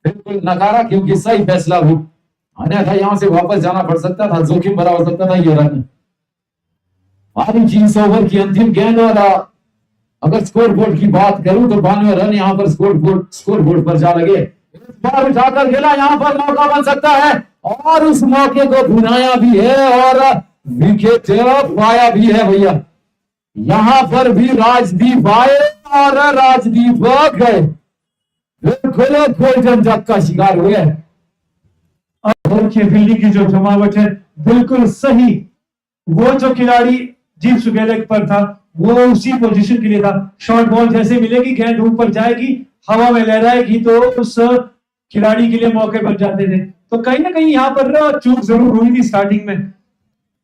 बिल्कुल नकारा, क्योंकि सही फैसला भी अन्यथा यहाँ से वापस जाना पड़ सकता था, जोखिम भरा हो सकता था ये रन। पारी 300 ओवर की अंतिम गेंद और अगर स्कोर बोर्ड की बात करूं तो 92 रन यहाँ पर स्कोर बोर्ड पर जा लगे। इस बार उठाकर खेला, यहाँ पर मौका बन सकता है और उस मौके को भुनाया भी है और विकेट पाया भी है भैया। यहाँ पर भी राजदीप आए और राजदीप गए, बिल्कुल गोल्डन डक का शिकार हुए। और फील्डिंग की जो जमावट है बिल्कुल सही, वो जो खिलाड़ी जीत सुगेले पर था वो उसी पोजीशन के लिए था। शॉर्ट बॉल जैसे मिलेगी, गेंद ऊपर जाएगी, हवा में लहराएगी तो उस खिलाड़ी के लिए मौके बन जाते थे। तो कहीं ना कहीं यहाँ पर चूक जरूर हुई थी स्टार्टिंग में।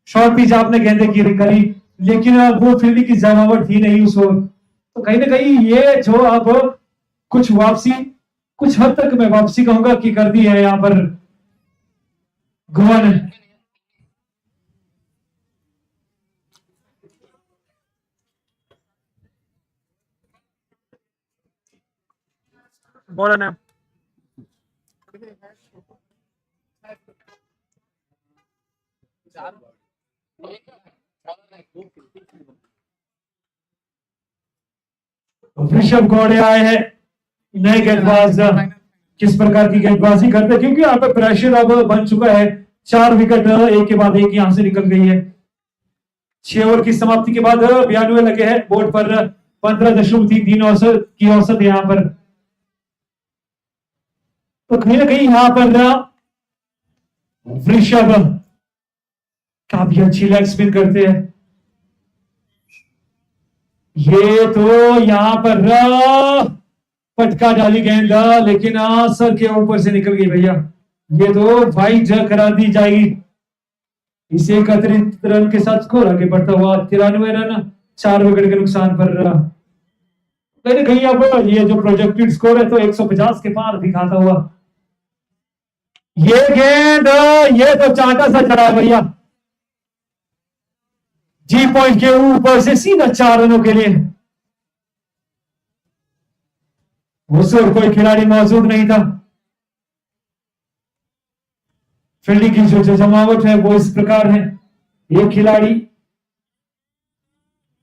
शॉर्ट पिच आपने गेंदे की करी लेकिन वो फील्डिंग की जमावट थी नहीं उस ओवर। तो कहीं ना कहीं ये जो अब कुछ वापसी, कुछ हद तक मैं वापसी कहूंगा कि कर दी है यहाँ पर गोवा ने। बॉल है ऋषभ घोड़े आए हैं, नए गेंदबाज किस प्रकार की गेंदबाजी करते हैं, क्योंकि यहाँ पे प्रेशर अब बन चुका है। 4 विकेट एक के बाद एक यहां से निकल गई है। 6 ओवर की समाप्ति के बाद 92 लगे हैं बोर्ड पर, 15.3 औसत की औसत यहाँ पर। तो कहीं ना कहीं यहाँ पर ऋषभ काफी अच्छी लेग स्पिन करते हैं। ये तो यहां पर पटका डाली गेंद लेकिन सर के ऊपर से निकल गई भैया। ये तो वाइड करा दी जाएगी। इसे 31 रन के साथ स्कोर आगे बढ़ता हुआ 93 रन 4 विकेट के नुकसान पर। कहीं कहीं अब ये जो प्रोजेक्टेड स्कोर है तो 150 के पार दिखाता हुआ। ये गेंद, ये तो चांटा सा चढ़ा है भैया, जी पॉइंट के ऊपर से सीधा 4 रनों के लिए। उस ओर कोई खिलाड़ी मौजूद नहीं था। फील्डिंग की जो जमावट है वो इस प्रकार है। एक खिलाड़ी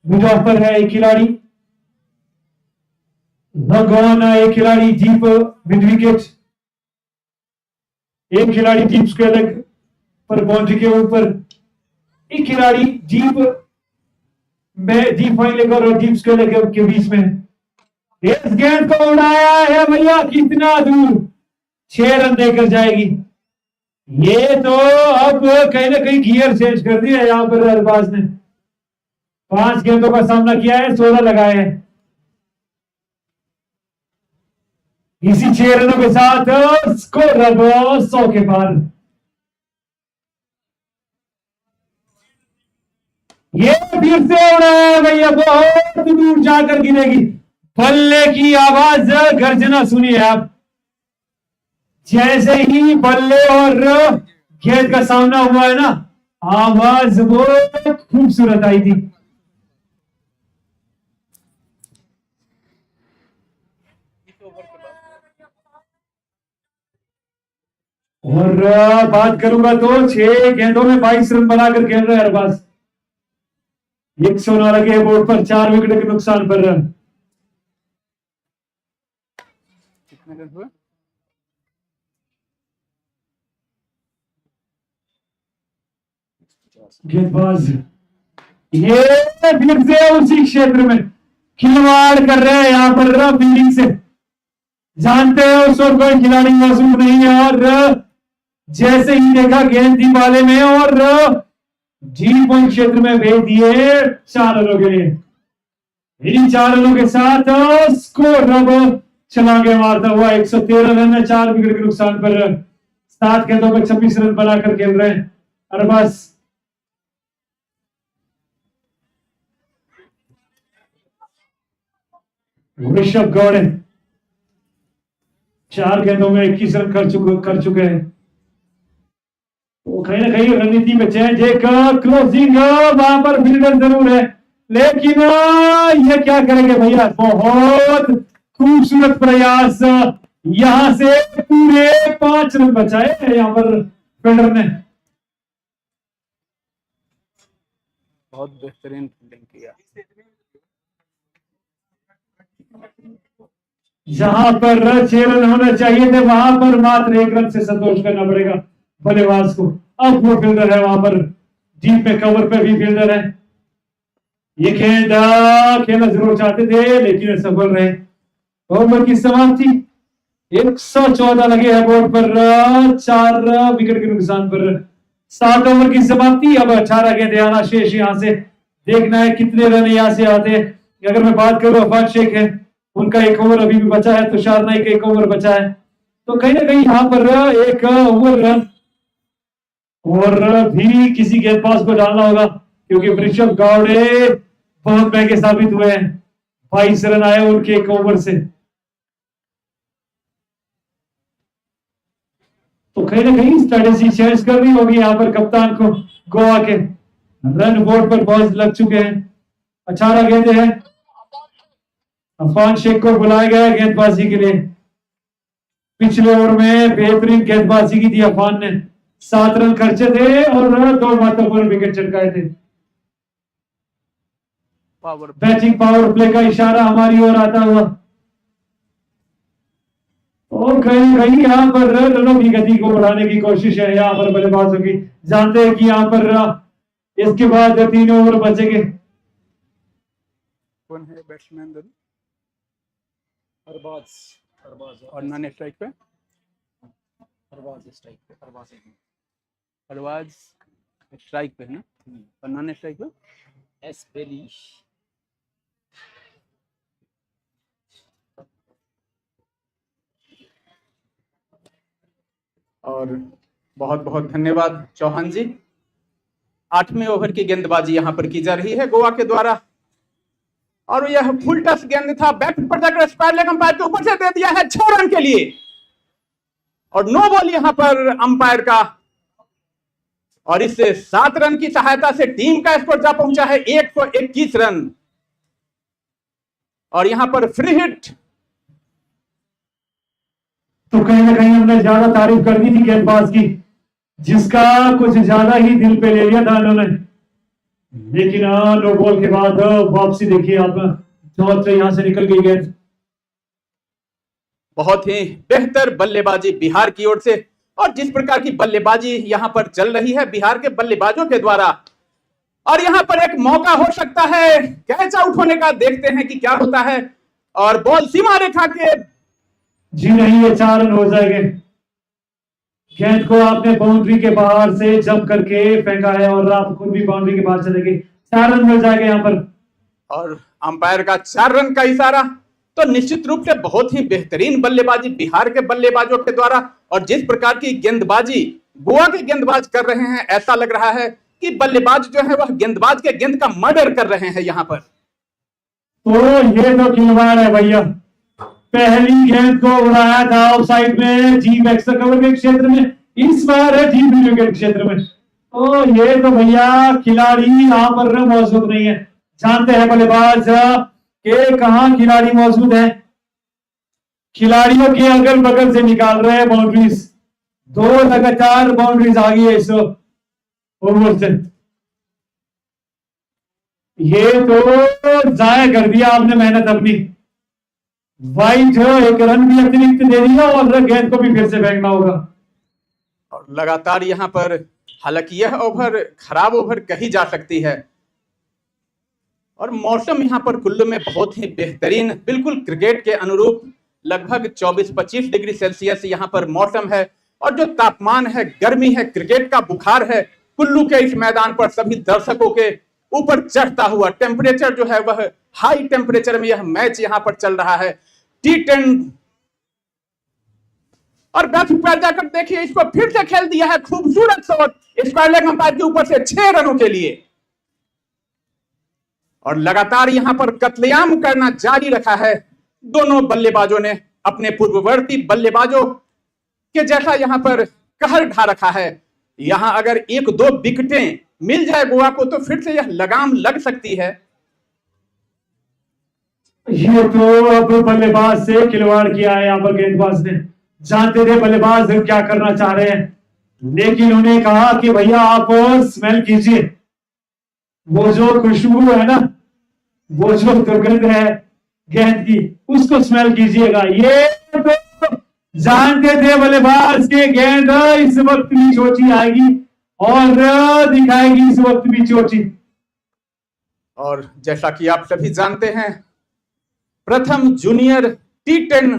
मिड ऑफ पर है, एक खिलाड़ी लगन, एक खिलाड़ी डीप मिड विकेट, एक खिलाड़ी डीप स्क्वायर लेग पर बाउंड्री के ऊपर, एक खिलाड़ी डीप में डीप फाइन लेग और डीप स्क्वायर लेग के बीच में। इस गेंद को उड़ाया है भैया, कितना दूर, 6 रन देकर जाएगी। ये तो अब कहीं ना कहीं गियर चेंज कर दिया है यहां पर अरबाज ने। 5 गेंदों का सामना किया है, 16 लगाए हैं। इसी 6 रनों के साथ स्कोर अब 100 के पार। ये फिर से उड़ाया भैया, बहुत दूर जाकर गिरेगी। बल्ले की आवाज, गर्जना सुनिए आप, जैसे ही बल्ले और गेंद का सामना हुआ है ना, आवाज वो खूबसूरत आई थी। और बात करूंगा तो 6 गेंदों में 22 रन बनाकर खेल रहे हैं अरबाज। 109 लगे बोर्ड पर, 4 विकेट के नुकसान पर। कितने रन हुए? गेंदबाज ये फिर से उसी क्षेत्र में खिलवाड़ कर रहे हैं यहाँ पर फील्डिंग से। जानते हैं उस वक्त कोई खिलाड़ी मौजूद नहीं है और जैसे ही देखा गेंद थी बाले में और डीप पॉइंट क्षेत्र में भेज दिए 4 रनों के लिए। इन्हीं 4 रनों के साथ स्कोर अब छलांगे मारता हुआ 113 रन है 4 विकेट के नुकसान पर। 7 गेंदों पर 26 रन बनाकर खेल रहे हैं अरबाज। ऋषभ गौड़ 4 गेंदों में 21 रन कर चुके हैं। तो कहीं ना कहीं रणनीति में चेंज, एक क्लोजिंग वहां पर फील्डर जरूर है, लेकिन ये क्या करेंगे भैया। बहुत खूबसूरत प्रयास, यहां से पूरे 5 रन बचाए यहां पर फील्डर ने। बहुत बेहतरीन फील्डिंग किया। जहां पर 6 रन होने चाहिए थे वहां पर मात्र 1 रन से संतोष करना पड़ेगा बल्लेबाज को। अब वो फील्डर है वहां पर, डीप पे कवर पे भी फील्डर है। ये गेंद खेलना जरूर चाहते थे लेकिन सफल रहे। ओवर की समाप्ति, 114 लगे हैं बोर्ड पर, 4 विकेट के नुकसान पर। 7 ओवर की समाप्ति, अब 18 गेंदें आना शेष। यहां से देखना है कितने रन यहां से आते हैं। अगर मैं बात करूं अफाज शेख है, उनका 1 ओवर अभी भी बचा है, तुषार नाइक का 1 ओवर बचा है। तो कहीं ना कहीं यहां पर 1 ओवर रन और भी किसी गेंदबाज को डालना होगा क्योंकि ऋषभ गौड़े बहुत महंगे साबित हुए हैं। 22 रन आए उनके 1 ओवर से। तो कहीं ना कहीं स्ट्रेटेजी चेंज करनी होगी यहां पर कप्तान को। गोवा के रन बोर्ड पर बहुत लग चुके हैं। 18 गेंदें हैं। अफान शेख को बुलाया गया गेंदबाजी के लिए। पिछले ओवर में बेहतरीन गेंदबाजी की थी अफान ने, 7 रन खर्चे थे और 2 महत्वपूर्ण विकेट चटकाए थे। बैटिंग पावर प्ले का इशारा हमारी ओर आता हुआ और कहीं कहीं यहाँ पर रनों की गति को बढ़ाने की कोशिश है यहाँ पर बल्लेबाजों की। जानते हैं कि यहाँ पर इसके बाद 3 ओवर बचेंगे। कौन है बैट्समैन? अरबाज और नॉन स्ट्राइक पे अरबाज स्ट्राइक पे है ना, और नॉन स्ट्राइक पे एस बेली। और बहुत बहुत धन्यवाद चौहान जी। 8वें ओवर की गेंदबाजी यहां पर की जा रही है गोवा के द्वारा और यह फुल टच गेंद था। बैक पर जाकर स्क्वायर लेग अंपायर के ऊपर से दे दिया है 6 रन के लिए और नो बॉल यहां पर अंपायर का। और इससे 7 रन की सहायता से टीम का स्कोर जा पहुंचा है 121 रन। और यहां पर फ्री हिट। तो कहीं ना कहीं हमने ज्यादा तारीफ कर दी थी गेंदबाज की, जिसका कुछ ज्यादा ही दिल पे ले लिया था उन्होंने। लेकिन नो बॉल के बाद वापसी देखिए आप, चौथ यहां से निकल गई गेंद। बहुत ही बेहतर बल्लेबाजी बिहार की ओर से और जिस प्रकार की बल्लेबाजी यहां पर चल रही है बिहार के बल्लेबाजों के द्वारा, और यहां पर एक मौका हो सकता है कैच आउट होने का। देखते हैं कि क्या होता है। और बॉल सीमा रेखा के, जी नहीं, ये 4 रन हो जाएंगे। गेंद को आपने बाउंड्री के बाहर से जंप करके फेंका है और आप खुद भी बाउंड्री के बाहर चले गए। 4 रन मिल जाएंगे यहाँ पर। और अंपायर का 4 रन का इशारा। तो निश्चित रूप से बहुत ही बेहतरीन बल्लेबाजी बिहार के बल्लेबाजों के द्वारा और जिस प्रकार की गेंदबाजी गोवा के गेंदबाज कर रहे हैं, ऐसा लग रहा है कि बल्लेबाज जो है वह गेंदबाज के गेंद का मर्डर कर रहे हैं यहाँ पर। तो ये तो खिलवाड़ है भैया। पहली गेंद को उड़ाया था ऑफ साइड में, डीप एक्स्ट्रा कवर के क्षेत्र में, इस बार है डीप मीडियम के क्षेत्र में। तो ये तो भैया खिलाड़ी यहाँ पर मौजूद नहीं है। जानते हैं बल्लेबाज के कहां खिलाड़ी मौजूद है। खिलाड़ियों के अगल बगल से निकाल रहे हैं बाउंड्रीज। 2 लगातार बाउंड्रीज आ गई है इस ओवर से। ये तो जाया कर दिया आपने मेहनत अपनी। वाइट एक रन भी अतिरिक्त दे दिया और गेंद को भी फिर से फेंकना होगा। और लगातार यहाँ पर, हालांकि यह ओवर खराब ओवर कही जा सकती है और मौसम यहाँ पर कुल्लू में बहुत ही बेहतरीन, बिल्कुल क्रिकेट के अनुरूप, लगभग 24-25 डिग्री सेल्सियस यहाँ पर मौसम है और जो तापमान है, गर्मी है, क्रिकेट का बुखार है कुल्लू के इस मैदान पर सभी दर्शकों के ऊपर चढ़ता हुआ। टेम्परेचर जो है वह हाई टेम्परेचर में यह मैच यहाँ पर चल रहा है। T10 और बैट पर जाकर देखिए, इसको फिर से खेल दिया है, खूबसूरत शॉट स्क्वायर लेग अंपायर के ऊपर से 6 रनों के लिए। और लगातार यहां पर कत्लेआम करना जारी रखा है दोनों बल्लेबाजों ने, अपने पूर्ववर्ती बल्लेबाजों के जैसा यहां पर कहर ढा रखा है। यहां अगर 1-2 विकेटें मिल जाए गोवा को तो फिर से यह लगाम लग सकती है। ये तो अब बल्लेबाज से खिलवाड़ किया है यहाँ पर गेंदबाज ने। जानते थे बल्लेबाज क्या करना चाह रहे हैं, लेकिन उन्हें कहा कि भैया आप स्मेल कीजिए, वो जो खुशबू है ना, वो जो दुर्गंध है गेंद की, उसको स्मेल कीजिएगा। ये तो जानते थे बल्लेबाज के गेंद इस वक्त भी चोटी आएगी और दिखाएगी इस वक्त भी चोटी। और जैसा कि आप सभी जानते हैं, प्रथम junior T10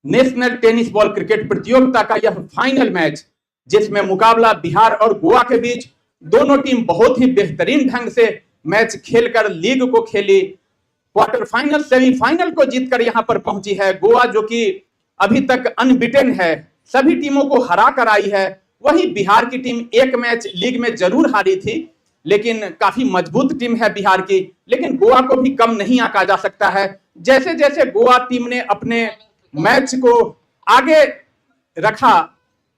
national tennis ball cricket प्रतियोगिता का यह फाइनल मैच, जिसमें मुकाबला बिहार और गोवा के बीच, दोनों टीम बहुत ही बेहतरीन ढंग से मैच खेलकर लीग को खेली, क्वार्टर फाइनल सेमीफाइनल को जीतकर यहां पर पहुंची है। गोवा जो कि अभी तक अनबिटेन है, सभी टीमों को हरा कर आई है। वही बिहार की टीम एक मैच लीग में जरूर हारी थी, लेकिन काफी मजबूत टीम है बिहार की, लेकिन गोवा को भी कम नहीं आंका जा सकता है। जैसे जैसे गोवा टीम ने अपने मैच को आगे रखा,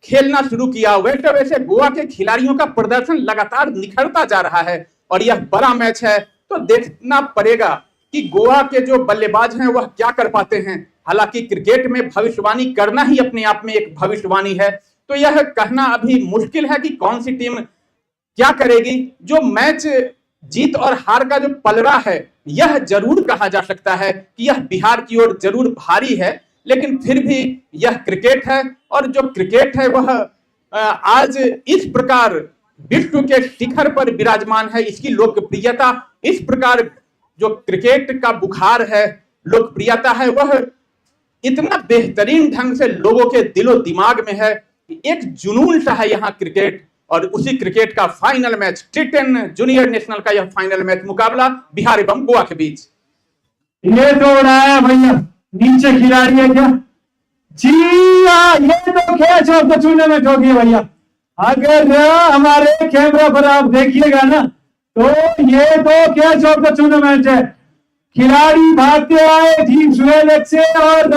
खेलना शुरू किया, वैसे वैसे गोवा के खिलाड़ियों का प्रदर्शन लगातार निखरता जा रहा है और यह बड़ा मैच है तो देखना पड़ेगा कि गोवा के जो बल्लेबाज हैं वह क्या कर पाते हैं। हालांकि क्रिकेट में भविष्यवाणी करना ही अपने आप में एक भविष्यवाणी है, तो यह कहना अभी मुश्किल है कि कौन सी टीम क्या करेगी। जो मैच जीत और हार का जो पलड़ा है, यह जरूर कहा जा सकता है कि यह बिहार की ओर जरूर भारी है, लेकिन फिर भी यह क्रिकेट है और जो क्रिकेट है वह आज इस प्रकार विश्व के शिखर पर विराजमान है। इसकी लोकप्रियता, इस प्रकार जो क्रिकेट का बुखार है, लोकप्रियता है, वह इतना बेहतरीन ढंग से लोगों के दिलो दिमाग में है कि एक जुनून सा है यहाँ क्रिकेट। और उसी क्रिकेट का final match, T10 junior national का यह फाइनल मैच, मुकाबला बिहार एवं गोवा के बीच। ये तो उड़ाया भैया, नीचे खिलाड़ी है क्या? जी ये तो कैच ऑफ द टूर्नामेंट हो गया भैया। अगर हमारे कैमरा पर आप देखिएगा ना, तो ये तो कैच ऑफ द टूर्नामेंट है। खिलाड़ी भागते आए ठीक सुहेल से और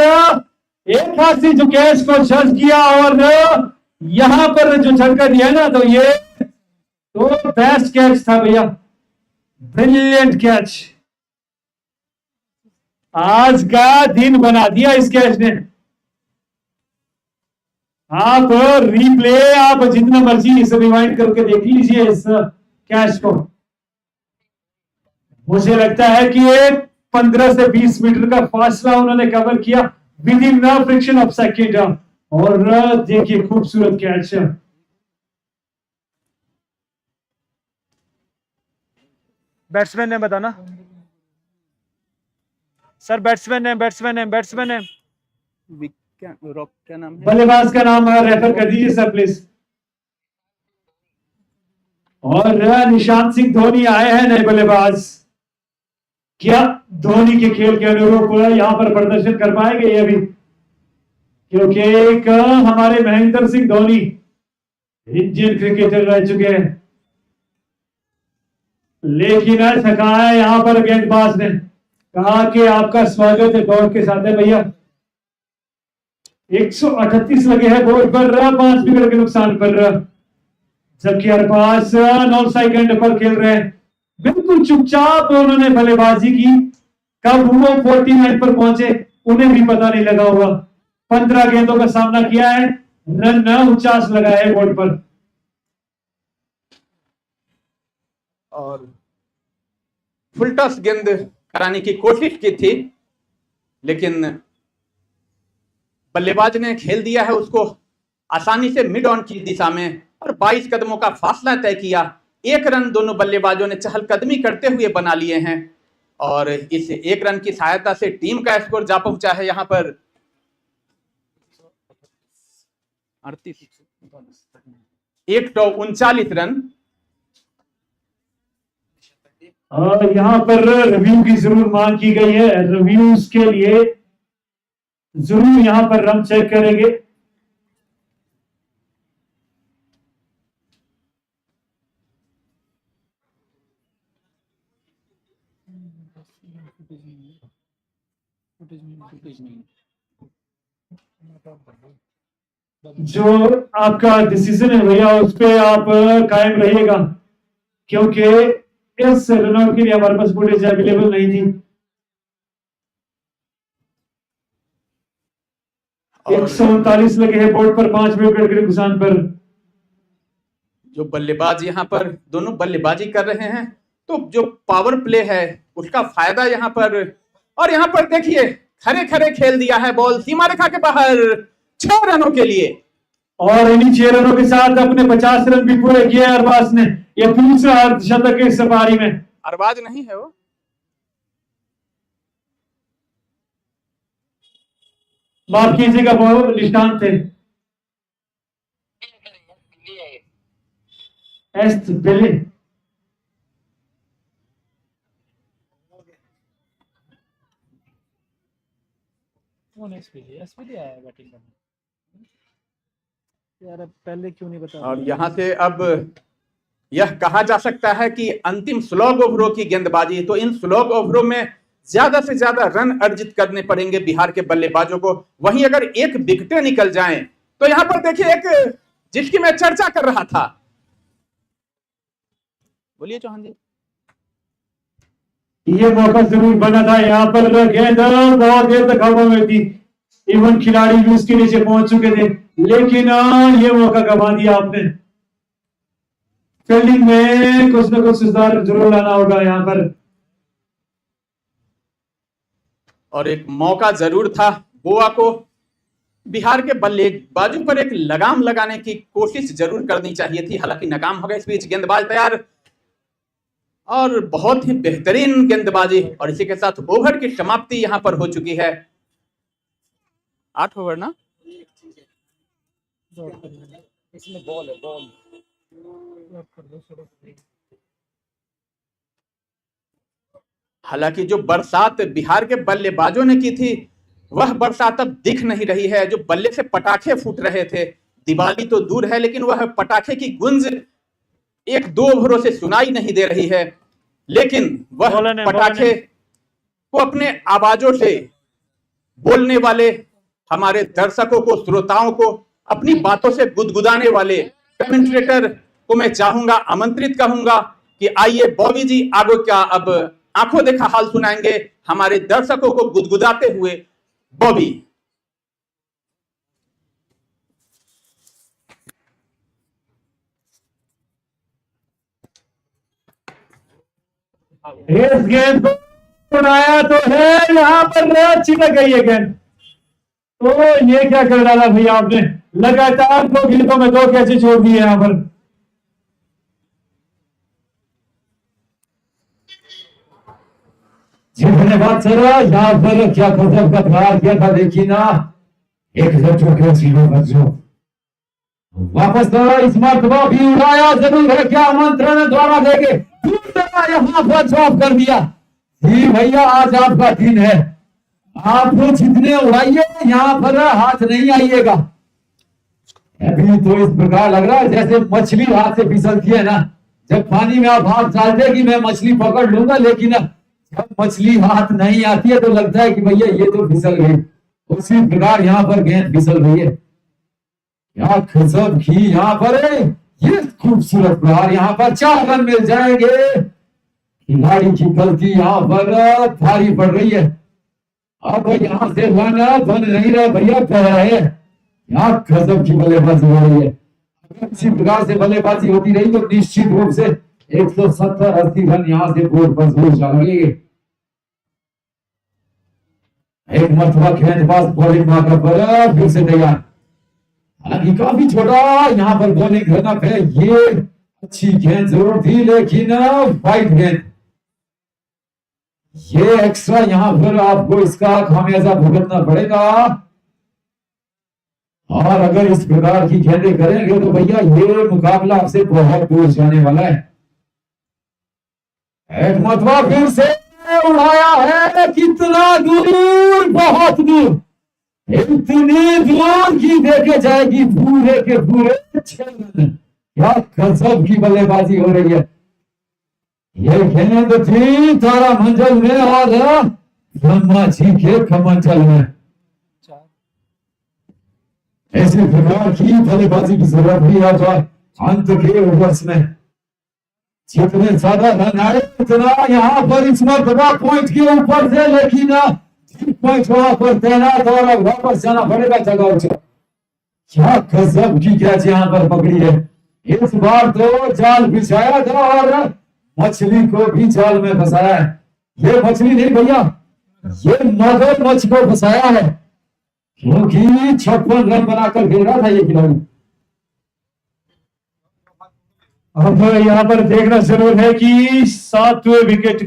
एक हाथ से जो कैच को जज किया और यहां पर जो झटका दिया ना, तो ये तो बेस्ट कैच था भैया, ब्रिलियंट कैच। आज का दिन बना दिया इस कैच ने। आप रिप्ले, आप जितना मर्जी इसे रिवाइंड करके देख लीजिए इस कैच को। मुझे लगता है कि ये 15 से 20 मीटर का फासला उन्होंने कवर किया with in friction of second. और देखिए खूबसूरत कैच। बैट्समैन ने बताना सर, बैट्समैन है क्या नाम है? बल्लेबाज का नाम रेफर कर दीजिए सर प्लीज। और निशांत सिंह धोनी आए हैं नए बल्लेबाज। क्या धोनी के खेल के अनुरूप यहां पर प्रदर्शन कर पाएंगे ये भी? क्योंकि एक हमारे महेंद्र सिंह धोनी इंडियन क्रिकेटर रह चुके हैं, लेकिन थकाया यहां पर गेंदबाज ने। कहा कि आपका स्वागत है दौड़ के साथ है भैया। 138 लगे हैं बोर्ड पर 5 विकेट के नुकसान पर, जबकि अरबाज 9 सेकंड पर खेल रहे हैं। बिल्कुल चुपचाप उन्होंने बल्लेबाजी की, कब वो 49 पर पहुंचे उन्हें भी पता नहीं लगा होगा। 15 गेंदों का सामना किया है, रन 49 लगाए है बोर्ड पर। और फुल टॉस गेंद कराने की कोशिश की थी, लेकिन बल्लेबाज ने खेल दिया है उसको आसानी से मिड ऑन की दिशा में और 22 कदमों का फासला तय किया। 1 रन दोनों बल्लेबाजों ने चहलकदमी करते हुए बना लिए हैं और इस 1 रन की सहायता से टीम का स्कोर जा पहुंचा है यहां पर 139 रन। और यहाँ पर रिव्यू की जरूर मांग की गई है, रिव्यूज के लिए जरूर यहाँ पर रन चेक करेंगे। जो आपका डिसीजन है भैया उस पे आप कायम रहिएगा, क्योंकि इस रनआउट के लिए हमारे पास फुटेज अवेलेबल नहीं थी। 139 लगे हैं बोर्ड पर 5 विकेट के नुकसान पर। जो बल्लेबाज यहाँ पर दोनों बल्लेबाजी कर रहे हैं तो जो पावर प्ले है उसका फायदा यहाँ पर, और यहाँ पर देखिए खड़े खड़े खेल दिया है बॉल सीमा रेखा के बाहर 6 रनों के लिए। और इन्हीं 6 रनों के साथ अपने 50 रन भी पूरे किए अरबाज ने। यह दूसरा अर्धशतक इस पारी में। अरबाज नहीं है वो, माफ कीजिएगा वो निशांत थे, एस्ट बेले। यार अब पहले क्यों नहीं बता। और यहाँ से अब यह कहा जा सकता है कि अंतिम स्लॉग ओवरों की गेंदबाजी, तो इन स्लॉग ओवरों में ज्यादा से ज्यादा रन अर्जित करने पड़ेंगे बिहार के बल्लेबाजों को। वहीं अगर 1 विकेटें निकल जाएं तो यहाँ पर देखिए एक जिसकी मैं चर्चा कर रहा था, बोलिए चौहान जी। ये मौका जरूर बना था, यहाँ पर गेंद बहुत देर तक हवा में थी, इवन खिलाड़ी भी उसके नीचे पहुंच चुके थे, लेकिन ये मौका गंवा दिया आपने। फील्डिंग में कुछ ना कुछ सुधार जरूर लाना होगा यहाँ पर। और एक मौका जरूर था गोवा को बिहार के बल्लेबाजों पर एक लगाम लगाने की कोशिश जरूर करनी चाहिए थी, हालांकि नाकाम हो गए। इस बीच गेंदबाज तैयार और बहुत ही बेहतरीन गेंदबाजी, और इसी के साथ ओवर की समाप्ति यहां पर हो चुकी है। 8 ओवर ना, इसमें बॉल है, बॉल हालांकि जो बरसात बिहार के बल्लेबाजों ने की थी वह बरसात अब दिख नहीं रही है। जो बल्ले से पटाखे फूट रहे थे, दिवाली तो दूर है लेकिन वह पटाखे की गूंज 1-2 ओवरों से सुनाई नहीं दे रही है, लेकिन वह पटाखे को अपने आवाजों से बोलने वाले हमारे दर्शकों को, श्रोताओं को अपनी बातों से गुदगुदाने वाले कमेंटेटर को मैं चाहूंगा, आमंत्रित कहूंगा कि आइए बॉबी जी आगे का अब आंखों देखा हाल सुनाएंगे हमारे दर्शकों को गुदगुदाते हुए। बॉबी। इस गेंद को उड़ाया तो है, यहाँ पर चिपक गई है गेंद। तो ये क्या कर डाला भैया आपने, लगातार 2 गेंदों में 2 कैचे छोड़ दिए यहाँ पर। जी धन्यवाद सर। यहाँ पर क्या गजब का प्रहार किया था, देखिए ना, एक के सीधे बच्चों वापस इस मरतबा भी उड़ाया जरूर है, क्या आमंत्रण द्वारा देके यहाँ पर ड्रॉप कर दिया। जी भैया आज आपका दिन है, आप जितने उड़ाइए यहाँ पर हाथ नहीं आइएगा। अभी तो इस प्रकार लग रहा है जैसे मछली हाथ से फिसलती है ना, जब पानी में आप हाथ डालते कि मैं मछली पकड़ लूंगा, लेकिन जब मछली हाथ नहीं आती है तो लगता है कि भैया ये तो फिसल गई, उसी प्रकार यहाँ पर गेंद फिसल रही है। क्या गजब की यहाँ पर है, ये खूबसूरत प्रहार, यहाँ पर 4 रन मिल जाएंगे। खिलाड़ी की गलती यहाँ पर भारी पड़ रही है। अब यहाँ से रन बन नहीं रहा भैया, कह रहे हैं यहाँ गजब की बल्लेबाजी हो रही है। अगर इसी प्रकार से बल्लेबाजी होती रही तो निश्चित रूप से 170-80 रन यहाँ से बोर्ड पर जरूर डालेंगे। एक मरतबा गेंदबाज बॉलिंग मार्कर पर फिर से तैयार, हालांकि काफी छोटा यहाँ पर बॉलिंग रनअप है। ये अच्छी गेंद जरूर थी लेकिन वाइड गेंद, ये एक्स्ट्रा यहाँ पर आपको इसका खामियाजा भुगतना पड़ेगा। और अगर इस प्रकार की गेंदें करेंगे तो भैया ये मुकाबला आपसे बहुत दूर जाने वाला है। एक मरतबा फिर से उड़ाया है, कितना दूर, बहुत दूर, इतनी दूर की देखे जाएगी पूरे के पूरे 6 रन। क्या गजब की बल्लेबाजी हो रही है। ये गेंद थी तारा मंजल में और ब्रह्मा जी के कमंडल में। ऐसे प्रकार की बल्लेबाजी की जरूरत भी है तो अंत के ओवर्स में जितने ज्यादा रन आए उतना यहाँ पर इस मरतबा पॉइंट के ऊपर से, लेकिन पॉइंट वहां पर तैनात और अब वापस जाना पड़ेगा जगह से। क्या गजब की कैच यहाँ पर पकड़ी है। इस बार तो जाल बिछाया था और मछली को भी जाल में फंसाया है। ये मछली नहीं भैया, ये मगरमच्छ को फंसाया है, क्योंकि 56 रन बनाकर खेल रहा था ये खिलाड़ी। अब यहाँ पर देखना जरूर है कि 7वें विकेट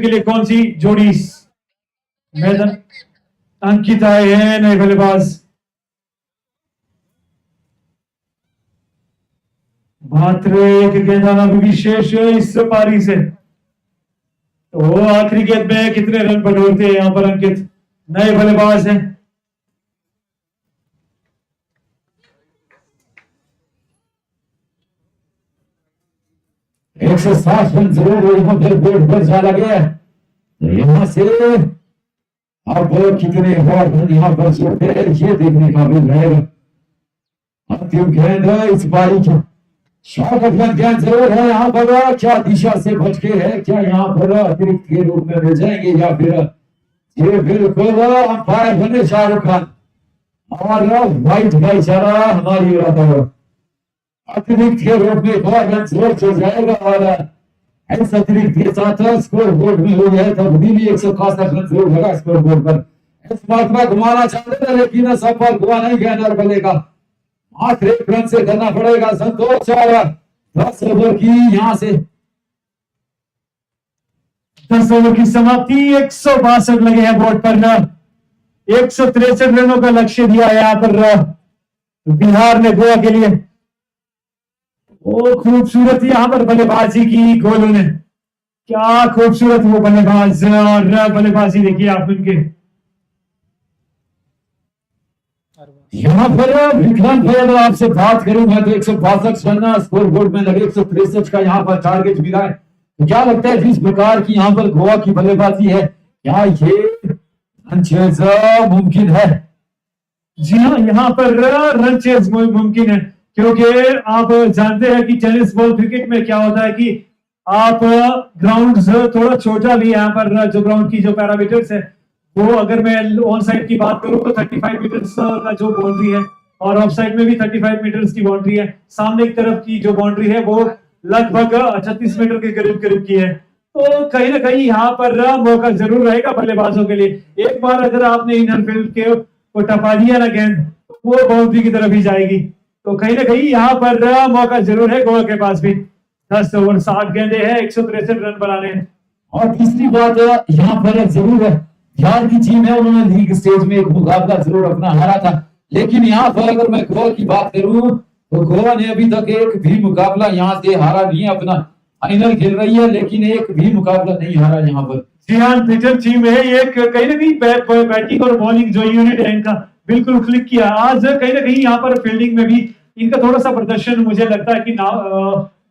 के लिए कौन सी जोड़ी मैदान अंकित आए हैं नए बल्लेबाज। मात्र एक गेंदाना भी विशेष इस पारी से, तो आखिरी गेंद में कितने रन बटोरते हैं यहाँ पर अंकित, नए बल्लेबाज हैं। एक 160 रन जरूर यहाँ पर बोर्ड पर डाला गया है। तो यहाँ से अब कितने और रन यहाँ पर जोड़ते हैं ये देखने का भी रहेगा। अंतिम गेंद इस पारी की शॉट अफगन गेंद जरूर है यहाँ पर, क्या दिशा से भटके है, क्या यहाँ पर अतिरिक्त के रूप में मिल जाएंगे या फिर ये बिल्कुल अंपायर बने शाहरुख खान और व्हाइट भाईचारा हमारी ओर आता है। अतिरिक्त के रूप में रन जोर चल जाएगा और इस अतिरिक्त के साथ स्कोर बोर्ड में हो जाए तब्दीली 161 रन जोर लगा स्कोर बोर्ड पर। इस मरतबा घुमाना चाहते थे लेकिन सफल हुआ नहीं गेंदर बल्लेगा, मात्र 1 रन से करना पड़ेगा संतोष और 10 ओवर की यहाँ से 10 ओवर की समाप्ति। 162 लगे हैं बोर्ड पर, 163 रनों का लक्ष्य दिया है यहाँ पर बिहार ने गोवा के लिए। वो खूबसूरत यहाँ पर बल्लेबाजी की गोलू ने, क्या खूबसूरत वो बल्लेबाज और बल्लेबाजी देखिए आप उनके। यहाँ पर विक्रांत भाई अगर आपसे बात करूं मैं तो 162 रन स्कोर बोर्ड में लगे, 163 का यहाँ पर टारगेट मिला है। तो क्या लगता है जिस प्रकार की यहाँ पर गोवा की बल्लेबाजी है क्या ये रन चेज मुमकिन है? जी हाँ, यहाँ पर रन चेज मुमकिन है, क्योंकि आप जानते हैं कि टेनिस बॉल क्रिकेट में क्या होता है कि आप ग्राउंड थोड़ा छोटा भी, यहाँ पर जो ग्राउंड की जो पैरामीटर्स है वो अगर मैं ऑन साइड की बात करूं तो 35 मीटर्स का जो बाउंड्री है और ऑफ साइड में भी 35 मीटर्स की बाउंड्री है। सामने की तरफ की जो बाउंड्री है वो लगभग 36 मीटर के करीब करीब की है। तो कहीं ना कहीं यहाँ पर मौका जरूर रहेगा बल्लेबाजों के लिए। एक बार अगर आपने इनर फील्ड के को टपा दिया ना गेंद, वो बाउंड्री की तरफ ही जाएगी। तो कहीं ना कहीं यहाँ पर मौका जरूर है गोवा के पास भी। 10 ओवर 60 गेंदे हैं, 163 रन बनाने हैं। और तीसरी बात यहाँ पर जरूर है, बिहार की टीम है, उन्होंने लीग स्टेज में एक मुकाबला जरूर अपना हारा था, लेकिन यहाँ पर अगर मैं गोवा की बात करूं तो गोवा ने अभी तक एक भी मुकाबला यहाँ से हारा नहीं है। अपना फाइनल खेल रही है लेकिन एक भी मुकाबला नहीं हारा यहाँ पर। जी हाँ, बेहतर टीम है ये, कहीं ना कहीं बैटिंग और बॉलिंग जो यूनिट है इनका बिल्कुल क्लिक किया। आज कहीं ना कहीं यहाँ पर फील्डिंग में भी इनका थोड़ा सा प्रदर्शन मुझे लगता है कि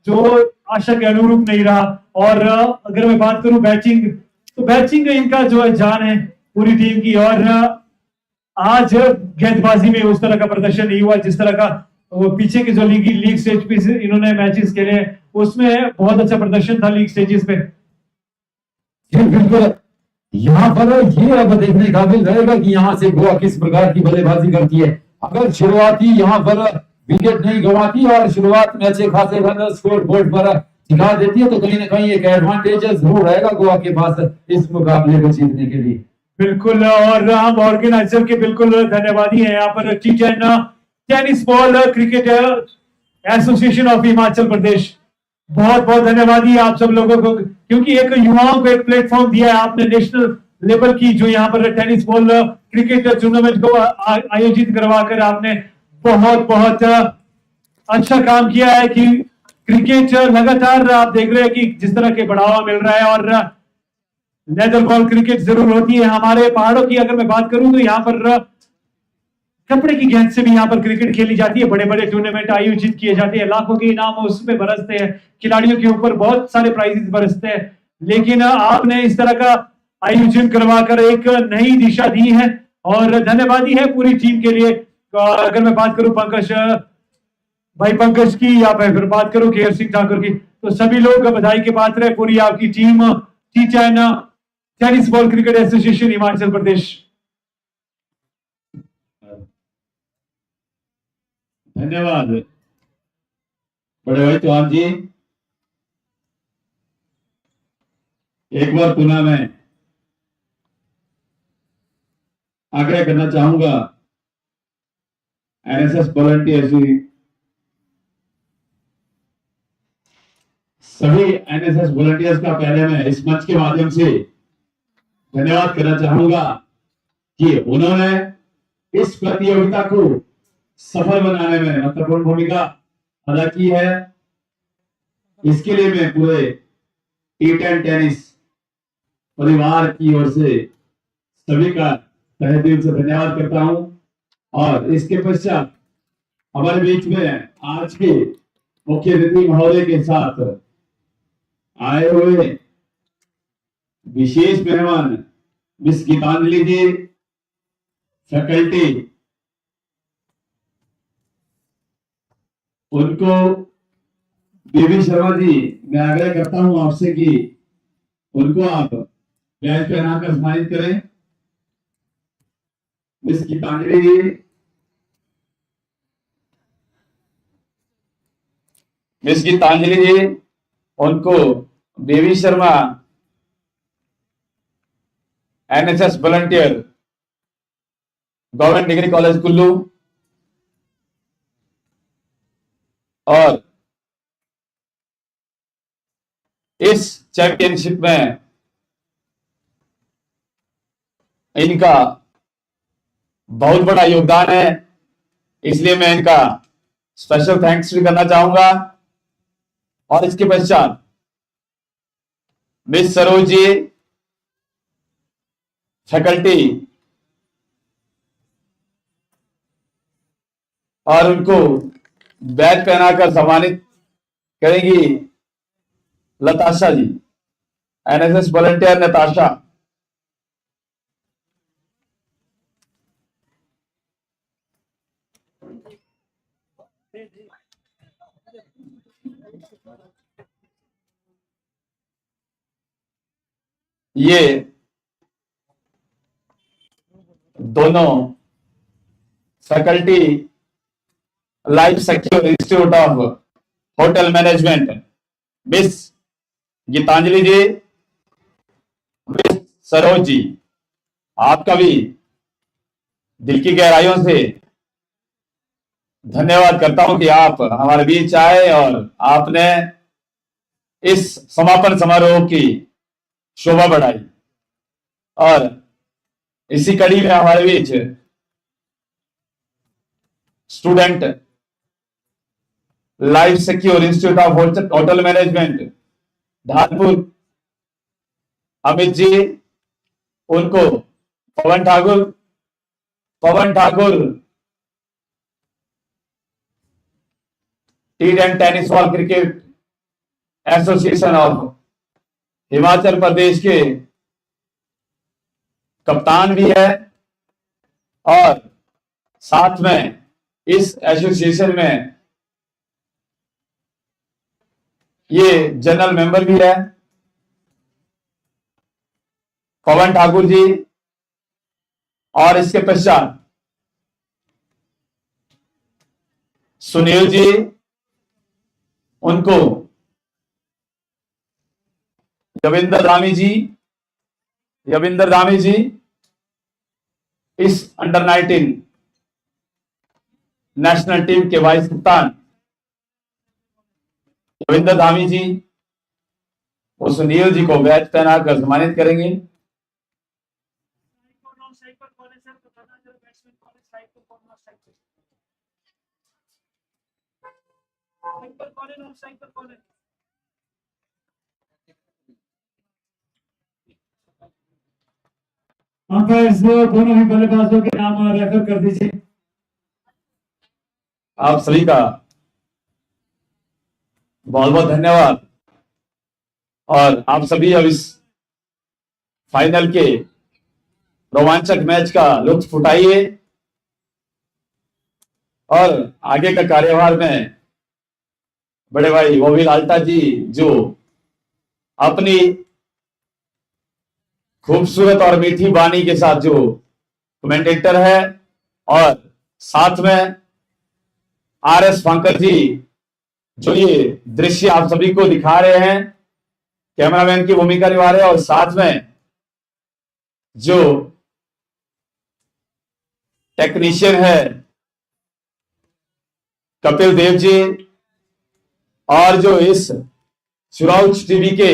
जो आशा के अनुरूप नहीं रहा। और अगर मैं बात करूं बैटिंग, तो बैटिंग इनका जो है जान है पूरी टीम की। और आज गेंदबाजी में उस तरह का प्रदर्शन नहीं हुआ जिस तरह का वो पीछे के जो लीग स्टेज पे इन्होंने मैचेस खेले हैं, उसमें बहुत अच्छा प्रदर्शन था लीग स्टेजेस पे। जी बिल्कुल, यहाँ पर ये अब देखने काबिल रहेगा कि यहाँ से गोवा किस प्रकार की बल्लेबाजी करती है। अगर शुरुआती यहाँ पर विकेट नहीं गंवाती और शुरुआत में अच्छे खासे रन स्कोर बोर्ड पर दिखा देती है, तो कहीं ना कहीं एक एडवांटेज जरूर रहेगा गोवा के पास इस मुकाबले को जीतने के लिए। बिल्कुल, और हम ऑर्गेनाइजर के बिल्कुल धन्यवादी हैं। यहाँ पर T10 tennis ball cricket association of Himachal Pradesh, बहुत बहुत धन्यवादी है आप सब लोगों को, क्योंकि एक युवाओं को एक प्लेटफॉर्म दिया है आपने नेशनल लेवल की जो यहाँ पर टेनिस बॉल क्रिकेट टूर्नामेंट को आयोजित करवाकर आपने बहुत बहुत अच्छा काम किया है कि क्रिकेट लगातार आप देख रहे हैं कि जिस तरह के बढ़ावा मिल रहा है। और लेदर बॉल क्रिकेट जरूर होती है हमारे पहाड़ों की। अगर मैं बात करूं तो यहाँ पर कपड़े की गेंद से भी यहाँ पर क्रिकेट खेली जाती है, बड़े बड़े टूर्नामेंट आयोजित किए जाते हैं, लाखों के इनाम उसमें बरसते हैं, खिलाड़ियों के ऊपर बहुत सारे प्राइजेस बरसते हैं। लेकिन आपने इस तरह का आयोजन करवाकर एक नई दिशा दी है और धन्यवादी है पूरी टीम के लिए। अगर मैं बात करूं भाई पंकज की या फिर बात करूं केयर सिंह ठाकुर की, तो सभी लोग बधाई के पात्र है। पूरी आपकी team T10 tennis ball cricket association Himachal Pradesh. धन्यवाद बड़े भाई चौहान जी। एक बार पुनः मैं आग्रह करना चाहूंगा एनएसएस वॉलंटियर्स, सभी एनएसएस वॉलंटियर्स का पहले मैं इस मंच के माध्यम से धन्यवाद करना चाहूंगा कि उन्होंने इस प्रतियोगिता को सफल बनाने में महत्वपूर्ण भूमिका अदा की है। इसके लिए मैं पूरे T10 टेनिस परिवार की ओर से सभी का तहे दिल से धन्यवाद करता हूं। और इसके पश्चात हमारे बीच में आज के मुख्य अतिथि महोदय के साथ आए हुए विशेष मेहमान मिस गीतांजलि जी, फैकल्टी, उनको बेबी शर्मा जी, मैं आग्रह करता हूं आपसे कि उनको आप बैज पहनाकर सम्मानित करें। मिस गीतांजलि जी, मिस गीतांजलि जी, उनको baby Sharma NSS volunteer government degree college Kullu और इस चैंपियनशिप में इनका बहुत बड़ा योगदान है, इसलिए मैं इनका स्पेशल थैंक्स भी करना चाहूंगा। और इसके पश्चात मिस सरोज जी, फैकल्टी, और उनको बैज पहनाकर सम्मानित करेंगी लताशा जी, एनएसएस वॉलंटियर नताशा। ये दोनों faculty life secure institute of hotel management, miss Geetanjali ji, miss Saroj ji, आपका भी दिल की गहराइयों से धन्यवाद करता हूं कि आप हमारे बीच आए और आपने इस समापन समारोह की शोभा बढ़ाई। और इसी कड़ी में हमारे बीच student life secure institute of hotel management Dhanpur Amit ji, उनको Pawan Thakur T10 tennis ball cricket association of Himachal Pradesh के कप्तान भी है और साथ में इस एसोसिएशन में ये जनरल मेंबर भी है पवन ठाकुर जी। और इसके पश्चात सुनील जी, उनको यविंदर धामी जी इस अंडर-19 नेशनल टीम के वाइस कप्तान यविंदर धामी जी और सुनील जी को बैच पहनाकर सम्मानित करेंगे। अंपायर्स दोनों ही बल्लेबाजों के नाम रेफर कर दीजिए। आप सभी का बहुत बहुत धन्यवाद और आप सभी अब इस फाइनल के रोमांचक मैच का लुत्फ उठाइए और आगे का कार्यभार में बड़े भाई वोवी लाल्टा जी जो अपनी खूबसूरत और मीठी वाणी के साथ जो कमेंटेटर है और साथ में आर.एस. फंकर जी जो ये दृश्य आप सभी को दिखा रहे हैं, कैमरामैन की भूमिका निभा रहे हैं और साथ में जो टेक्नीशियन है कपिल देव जी और जो इस सुराउच टीवी के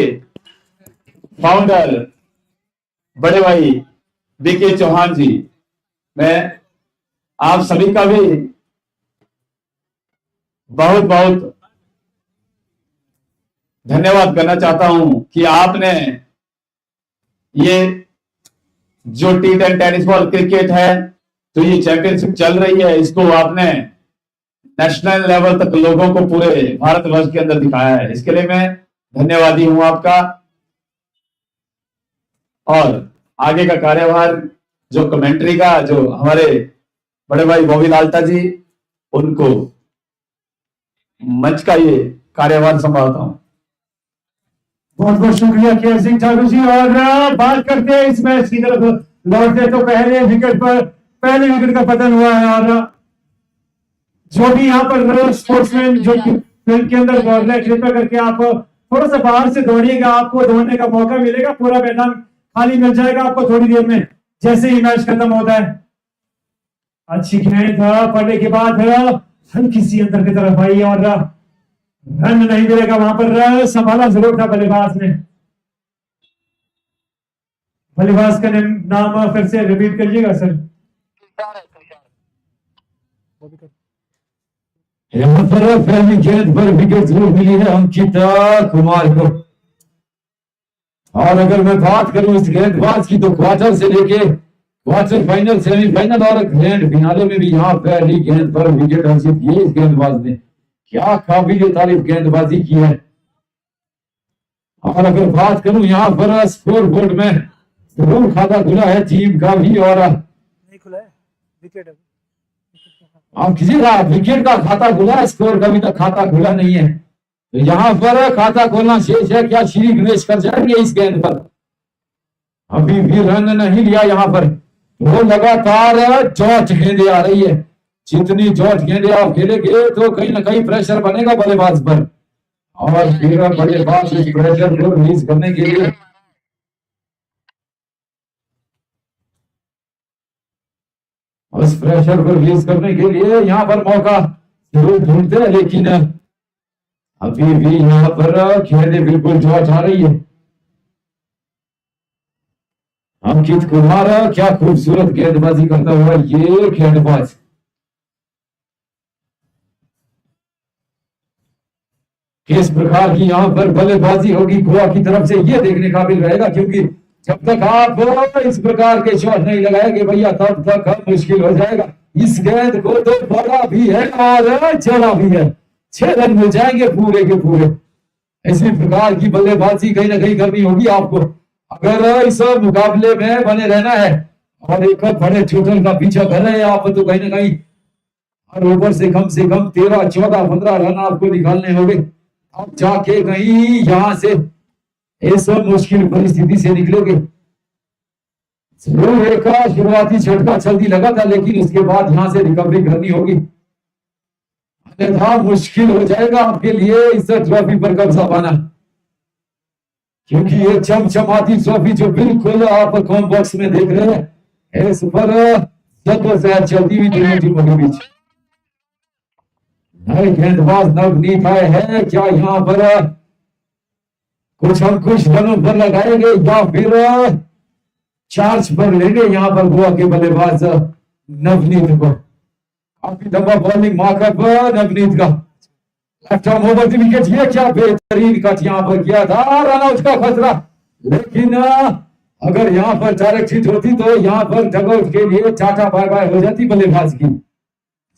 फाउंडर बड़े भाई बीके चौहान जी, मैं आप सभी का भी बहुत बहुत धन्यवाद करना चाहता हूं कि आपने ये जो T10 टेनिस बॉल क्रिकेट है तो ये चैंपियनशिप चल रही है, इसको आपने नेशनल लेवल तक लोगों को पूरे भारतवर्ष के अंदर दिखाया है। इसके लिए मैं धन्यवादी हूं आपका। और आगे का कार्यभार जो कमेंट्री का जो हमारे बड़े भाई वोवी लाल्टा जी, उनको मंच का ये कार्यभार संभालता हूं। बहुत बहुत शुक्रिया केएल सिंह ठाकुर जी। और बात करते हैं इस मैच की तरफ लौटते तो पहले विकेट का पतन हुआ है और जो भी यहाँ पर स्पोर्ट्समैन जो फील्ड के अंदर दौड़ रहे हैं, कृपया करके आप थोड़ा सा बाहर से दौड़िएगा, आपको दौड़ने का मौका मिलेगा, पूरा मैदान खाली मिल जाएगा आपको थोड़ी देर में जैसे ही मैच खत्म होता है। अच्छी गेंद पड़ने के बाद हल्की सी अंदर की तरफ आई और रन नहीं मिलेगा वहां पर, संभाला जरूर था बल्लेबाज ने। बल्लेबाज का नाम फिर से रिपीट करिएगा सर। यहाँ पर पहली गेंद पर विकेट जरूर मिली है अंकिता कुमार को। और अगर मैं बात करूं इस गेंदबाज की तो क्वार्टर से लेके क्वार्टर फाइनल, सेमीफाइनल और ग्रैंड फिनाले में भी यहाँ पहली गेंद पर विकेट हासिल की इस गेंदबाज ने। क्या काबिल तारीफ गेंदबाजी की है। और अगर बात करूं यहाँ पर स्कोर बोर्ड में जरूर खाता खुला है टीम का भी और नहीं खुला है, विकेट है। आप किसी का विकेट का खाता खुला है, स्कोर का भी तक खाता खुला नहीं है। तो यहाँ पर खाता खोलना शेष है। क्या श्री गणेश कर जाएंगे इस गेंद पर? अभी भी रन नहीं लिया यहाँ पर। वो लगातार जॉर्ज गेंदे आ रही है। जितनी जॉर्ज गेंदे आप खेलेंगे तो कहीं ना कहीं प्रेशर बनेगा बल्लेबाज पर और फिर बल्लेबाज इस प्रेशर को रिलीज करने के लिए उस प्रेशर को रिलीज करने के लिए यहाँ पर मौका जरूर ढूंढते हैं, लेकिन अभी भी यहाँ पर गेंदे बिल्कुल जॉर्ज आ रही है। अंकित कुमार क्या खूबसूरत गेंदबाजी करता हुआ ये गेंदबाज। किस प्रकार की यहाँ पर बल्लेबाजी होगी गोवा की तरफ से ये देखने काबिल रहेगा, क्योंकि जब तक आप इस प्रकार के शॉट नहीं लगाएंगे भैया तब तक मुश्किल हो जाएगा। इस गेंद को तो बड़ा भी है और चौड़ा भी है। 6 रन मिल जाएंगे पूरे के पूरे। इसी प्रकार की बल्लेबाजी कहीं ना कहीं करनी होगी आपको अगर इस मुकाबले में बने रहना है और एक बड़े टोटल का पीछा कर रहे हैं आप तो कहीं ना कहीं हर ओवर से कम 13, 14, 15 रन आपको निकालने होंगे अब जाके कहीं यहां से इस मुश्किल परिस्थिति से निकलेंगे। जरूर एक शुरुआती झटका जल्दी लगा था लेकिन उसके बाद यहां से रिकवरी करनी होगी अन्यथा मुश्किल हो जाएगा आपके लिए इस ट्रॉफी पर कब्जा पाना क्योंकि ये चमचमाती ट्रॉफी जो बिल्कुल आप कॉम बॉक्स में देख रहे हैं इस पर जद्दोजहद चलती हुई दोनों टीमों के बीच नए गेंदबाज नवनीत आए हैं क्या यहाँ पर कुछ अंकुश रनों पर लगाएंगे या फिर चार्ज पर लेंगे यहाँ पर गोवा के बल्लेबाज नवनीत को काफी लंबा बॉलिंग मार्कअप नवनीत का left arm over the wicket ये क्या बेहतरीन कट यहाँ पर किया था रन आउट का खतरा लेकिन अगर यहाँ पर डायरेक्ट हिट होती तो यहाँ पर डगआउट के लिए टाटा बाय बाय हो जाती बल्लेबाज की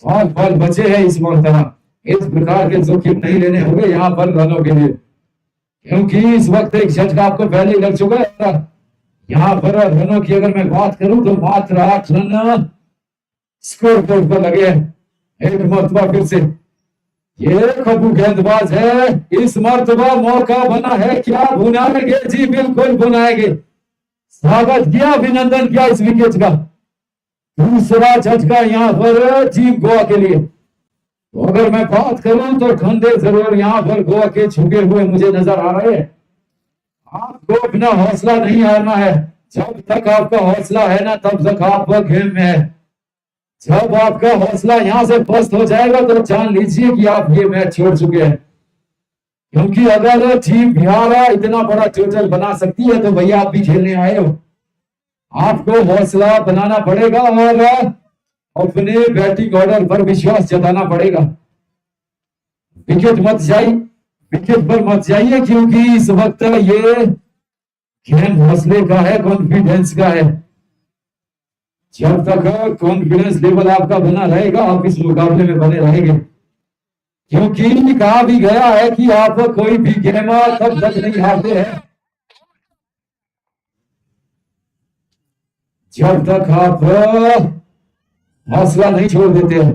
बॉल बचे हैं इस मरतबा इस प्रकार के जोखिम नहीं लेने होंगे यहाँ पर रनों के लिए क्योंकि इस वक्त एक झटका आपको पहले ही लग चुका है यहाँ पर रनों की अगर मैं बात करूं तो मात्र 8 रन स्कोर बोर्ड पर लगे हैं एक मरतबा फिर से ये खबू गेंदबाज है इस मरतबा मौका बना है क्या भुनाएंगे जी बिल्कुल भुनाएंगे स्वागत किया अभिनंदन किया इस विकेट का दूसरा झटका यहाँ पर टीम गोवा के लिए तो अगर मैं बात करूं तो खंडे जरूर यहाँ पर गोवा के झुके हुए मुझे नजर आ रहे हैं आपको अपना हौसला नहीं हारना है जब तक आपका हौसला है ना तब तक आप गेम में है जब आपका हौसला यहाँ से पस्त हो जाएगा तो जान लीजिए कि आप ये मैच छोड़ चुके हैं क्योंकि अगर टीम बिहार इतना बड़ा टोटल बना सकती है तो भैया आप भी खेलने आए हो आपको हौसला बनाना पड़ेगा और अपने बैटिंग ऑर्डर पर विश्वास जताना पड़ेगा विकेट पर मत जाइए क्योंकि इस वक्त ये गेम हौसले का है कॉन्फिडेंस का है जब तक कॉन्फिडेंस लेवल आपका बना रहेगा आप इस मुकाबले में बने रहेंगे क्योंकि कहा भी गया है कि आप कोई भी गेम तब तक नहीं हारते हैं जब तक आप हौसला नहीं छोड़ देते हैं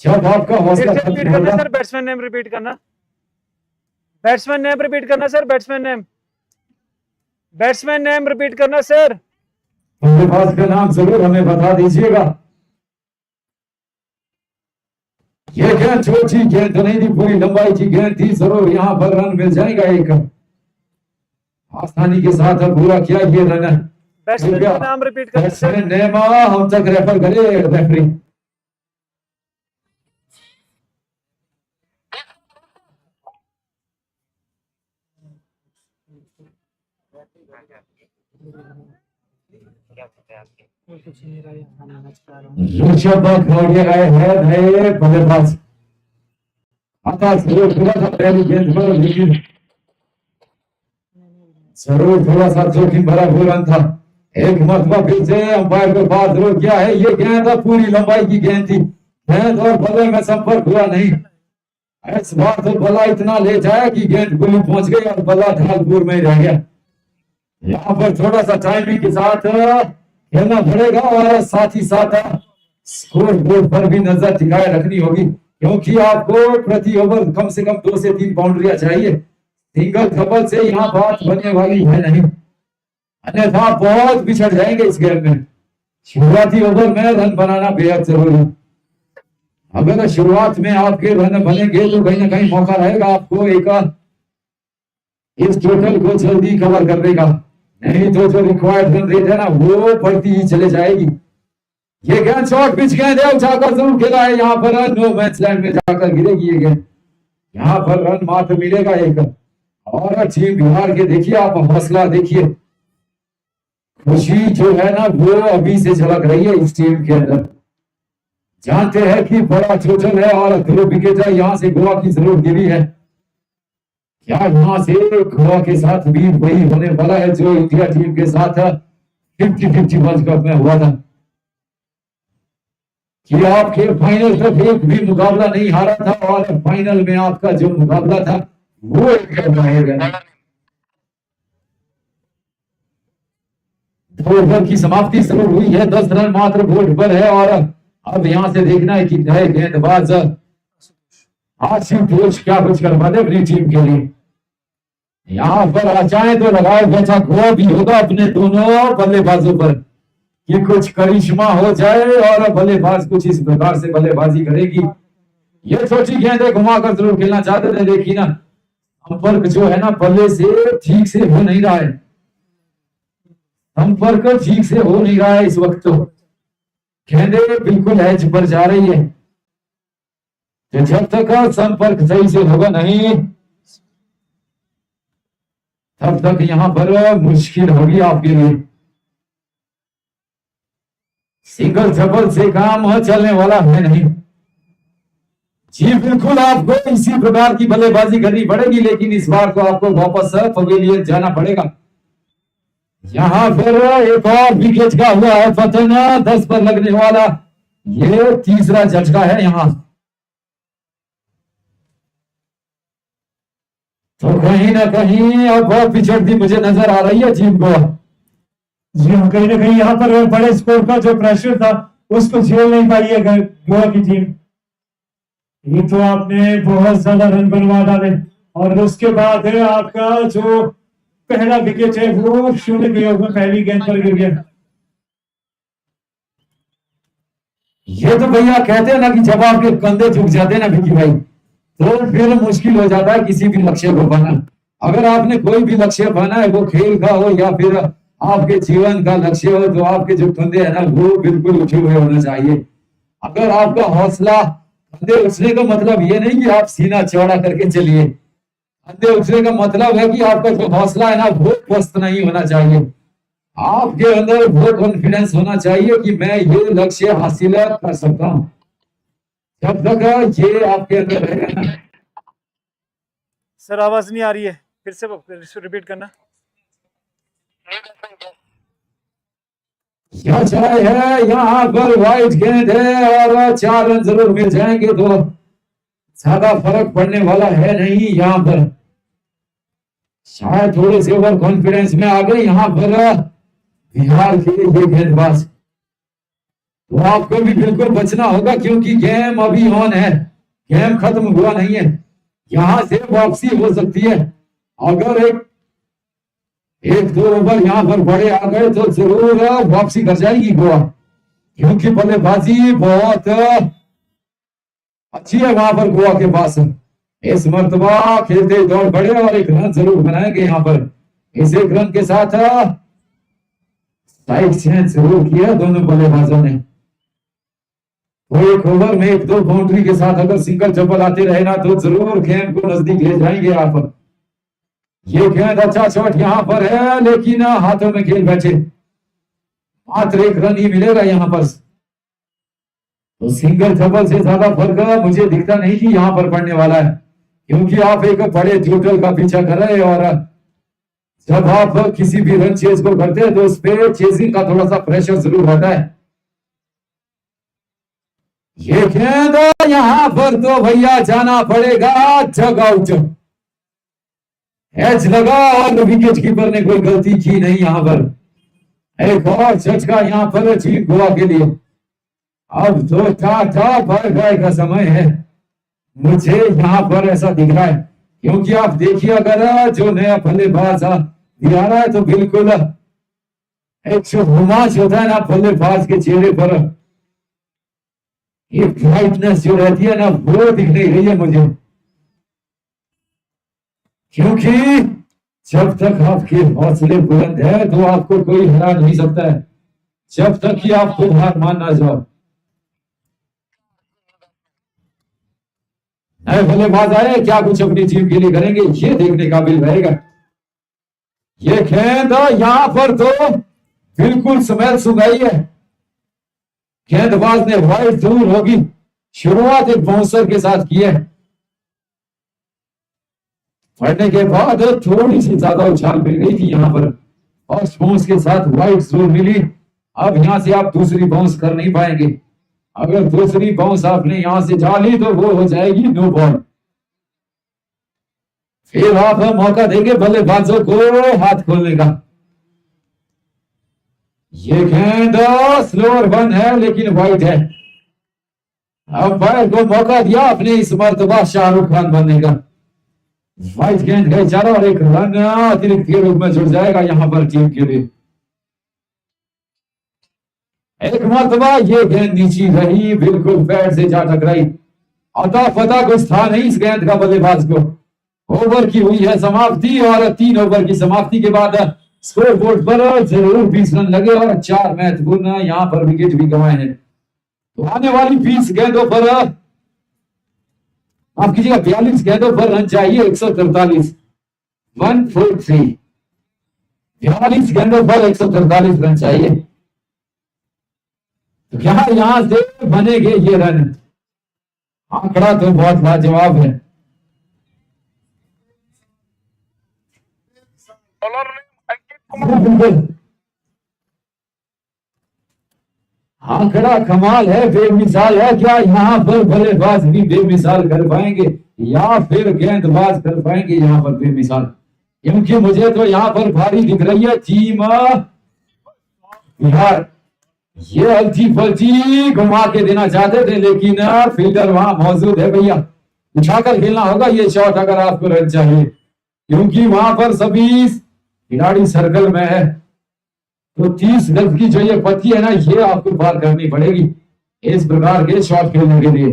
जब आपका हौसला सर बैट्समैन नेम रिपीट करना सर बैट्समैन नेम रिपीट करना सर बल्लेबाज का नाम जरूर हमें बता दीजिएगा ये गेंद छोटी गेंद तो नहीं थी पूरी लंबाई की गेंद थी जरूर यहाँ पर रन मिल जाएगा एक आसानी के साथ पूरा किया ये रन बैट्समैन का नाम रिपीट करना सर नेम हम तक रेफर करे रेफरी ऋषभ खौड़िया आए हैं नए बल्लेबाज आता जरूर थोड़ा सा पहली गेंद पर लेकिन जरूर थोड़ा सा जोखिम भरा हुआ रन था एक मरतबा फिर से अंपायर को बात जरूर किया है ये गेंद पूरी लंबाई की गेंद थी गेंद और बल्ले में संपर्क हुआ नहीं इस बार तो बल्ला इतना ले जाया कि गेंद गुल्ली पहुंच गई और बल्ला ढालपुर में रह गया यहाँ पर थोड़ा सा टाइमिंग के साथ खेलना पड़ेगा और साथ ही साथ स्कोर बोर्ड पर भी नजर टिकाए रखनी होगी क्योंकि आपको प्रति ओवर कम से कम 2 से 3 बाउंड्रियां चाहिए सिंगल डबल से यहाँ बात बनने वाली है नहीं अन्यथा बहुत पिछड़ जाएंगे इस गेम में शुरुआती ओवर में रन बनाना बेहद जरूरी है अगर शुरुआत में आपके रन बनेंगे तो कहीं ना कहीं मौका रहेगा आपको एक इस टोटल को जल्दी कवर करने का नहीं तो जो रिक्वायर्ड रन रेट है ना वो बढ़ती ही चले जाएगी ये गेंद शॉर्ट पिच गेंद है उठाकर जरूर खेला है यहाँ पर नो मैच लैंड में जाकर गिरेगी ये गेंद यहाँ पर रन मात्र मिलेगा एक और टीम बिहार के देखिए आप हौसला देखिए खुशी जो है ना वो अभी से झलक रही है इस टीम के अंदर जानते हैं कि बड़ा टोटल है और 2 विकेट यहाँ से गोवा की जरूर गिरी है क्या यहाँ से गोवा के साथ भी वही होने वाला है जो इंडिया टीम के साथ 50-50 वर्ल्ड कप में हुआ था कि आपके फाइनल तक एक भी मुकाबला नहीं हारा था और फाइनल में आपका जो मुकाबला था वो एक हो गया। 2 ओवर की समाप्ति शुरू हुई है, 10 रन मात्र बोर्ड पर है और अब यहां से देखना है कि नए गेंदबाज आशुतोष क्या कुछ करवा दे अपनी टीम के लिए। यहां पर आ जाए तो लगाए बैठा गोवा भी होगा अपने दोनों बल्लेबाजों पर कि कुछ करिश्मा हो जाए और बल्लेबाज कुछ इस प्रकार से बल्लेबाजी करेगी। ये छोटी गेंदें घुमाकर जरूर खेलना चाहते थे लेकिन संपर्क जो है ना बल्ले से ठीक से हो नहीं रहा है, संपर्क ठीक से हो नहीं रहा है इस वक्त। तो गेंदें बिल्कुल एज पर जा रही है, तो जब तक संपर्क सही से होगा नहीं तब तक यहां पर मुश्किल होगी आपके लिए। सिंगल डबल से काम चलने वाला है नहीं। जी बिल्कुल, आपको इसी प्रकार की बल्लेबाजी करनी पड़ेगी लेकिन इस बार को आपको वापस पवेलियन जाना पड़ेगा। यहां पर एक और विकेट का हुआ है पतन, 10 पर लगने वाला ये तीसरा झटका है यहां। तो कहीं ना कहीं अब बहुत पिछड़ती मुझे नजर आ रही है टीम को। जी हाँ, कहीं ना कहीं यहाँ पर बड़े स्कोर का जो प्रेशर था उसको झेल नहीं पाई है गोवा की टीम। ये तो आपने बहुत ज्यादा रन बनवा डाले और उसके बाद है आपका जो पहला विकेट है वो शून्य के योग में पहली गेंद पर गिर गया। ये तो भैया कहते हैं ना कि जब आपके कंधे झुक जाते हैं ना विकी भाई तो फिर मुश्किल हो जाता है किसी भी लक्ष्य को पाना। अगर आपने कोई भी लक्ष्य पाना है वो खेल का हो या फिर आपके जीवन का लक्ष्य हो तो आपके जो कंधे है ना वो बिल्कुल उठे हुए होने चाहिए। अगर आपका हौसला कंधे उठने का मतलब ये नहीं कि आप सीना चौड़ा करके चलिए, कंधे उठने का मतलब है कि आपका जो हौसला है ना वो पस्त नहीं होना चाहिए। आपके अंदर वो कॉन्फिडेंस होना चाहिए कि मैं ये लक्ष्य हासिल कर सकता हूं। जब तक ये आपके अंदर रहेगा ना। सर आवाज नहीं आ रही है, फिर से रिपीट करना। है यहाँ पर वाइट गेंद है और 4 रन जरूर मिल जाएंगे तो ज्यादा फर्क पड़ने वाला है नहीं। यहाँ पर शायद थोड़े से ओवर कॉन्फिडेंस में आ गए यहाँ पर बिहार के ये गेंदबाज। तो आपको भी बिल्कुल बचना होगा क्योंकि गेम अभी ऑन है, गेम खत्म हुआ नहीं है। यहां से वापसी हो सकती है। अगर एक 2 ओवर यहाँ पर बड़े आ गए तो जरूर वापसी कर जाएगी गोवा क्योंकि बल्लेबाजी बहुत अच्छी है वहां पर गोवा के पास। इस मर्तबा खेलते दौड़ बड़े और 1 रन जरूर बनाएंगे यहाँ पर। इस 1 रन के साथ साइड चेंज जरूर किया दोनों बल्लेबाजों ने। वो 1 ओवर में 1-2 बाउंड्री के साथ अगर सिंगल चप्पल आते रहे ना तो जरूर गेम को नजदीक ले जाएंगे यहाँ पर। ये गेंद अच्छा शॉट यहाँ पर है लेकिन हाथों में खेल बैठे, मात्र 1 रन ही मिलेगा यहाँ पर। तो सिंगल डबल से ज्यादा फर्क मुझे दिखता नहीं कि यहाँ पर पड़ने वाला है क्योंकि आप एक बड़े टोटल का पीछा कर रहे हैं और जब आप किसी भी रन चेज को करते हैं तो उस पर चेजिंग का थोड़ा सा प्रेशर जरूर होता है। ये गेंद यहाँ पर तो भैया जाना पड़ेगा जग आउट। एज लगा और विकेट कीपर ने कोई गलती की नहीं। यहाँ पर एक और झटका यहाँ पर टीम गोवा के लिए। अब तो टाटा पर गए का समय है, मुझे यहाँ पर ऐसा दिख रहा है क्योंकि आप देखिए अगर जो नया बल्लेबाज दिया रहा है तो बिल्कुल एक जो रोमांच होता है ना बल्लेबाज के चेहरे पर, एक ब्राइटनेस जो रहती है ना वो दिख नहीं रही है मुझे क्योंकि जब तक आपके हौसले बुलंद है तो आपको कोई हरा नहीं सकता है जब तक कि आप खुद हार मान ना जाओ। नए बल्लेबाज आए क्या कुछ अपनी टीम के लिए करेंगे ये देखने काबिल रहेगा। ये गेंद यहां पर तो बिल्कुल स्मेल सुगाई है, गेंदबाज ने वाइड दूर होगी। शुरुआत एक बाउंसर के साथ की है, पढ़ने के बाद थोड़ी सी ज्यादा उछाल मिल गई थी यहाँ पर। फर्स्ट बाउंस के साथ वाइड जरूर मिली। अब यहां से आप दूसरी बाउंस कर नहीं पाएंगे अगर दूसरी बाउंस आपने यहां से डाली तो वो हो जाएगी नो बॉल। फिर आप मौका देंगे बल्लेबाजों को हाथ खोलने का। ये गेंद स्लोअर वन है लेकिन वाइड है। अंपायर को मौका दिया अपने इस मर्तबा शाहरुख खान बनने का। वाइड गेंद गई चारों और एक रन अतिरिक्त के रूप में जुड़ जाएगा यहां पर टीम के लिए। एक मर्तबा ये गेंद नीची रही, बिल्कुल पैर से जा टकराई। अता पता कुछ था नहीं इस गेंद का बल्लेबाज को। ओवर की हुई है समाप्ति और 3 ओवर की समाप्ति के बाद स्कोर बोर्ड पर जरूर 20 रन लगे और 4 महत्वपूर्ण यहां पर विकेट भी गंवाए हैं। तो आने वाली 20 गेंदों पर आप कीजिएगा 42 गेंदों पर रन चाहिए 143 143 42 गेंदों पर 143 रन चाहिए। तो क्या यहां से बनेंगे ये रन? आंकड़ा तो बहुत लाजवाब है। बॉलर ने अंकित कुमार बिल्कुल आंकड़ा कमाल है, बेमिसाल है। क्या यहाँ पर बल्लेबाज भी बेमिसाल कर पाएंगे या फिर गेंदबाज कर पाएंगे यहाँ पर बेमिसाल? क्योंकि मुझे तो यहाँ पर भारी दिख रही है टीम बिहार। ये हल्की फल्की घुमा के देना चाहते थे लेकिन फील्डर वहां मौजूद है। भैया उठाकर खेलना होगा ये शॉट अगर आपको रन चाहिए, क्योंकि वहां पर सभी खिलाड़ी सर्कल में है। तो 30 गज की जो ये पत्ती है ना, ये आपको पार करनी पड़ेगी इस प्रकार के शॉट खेलने के लिए।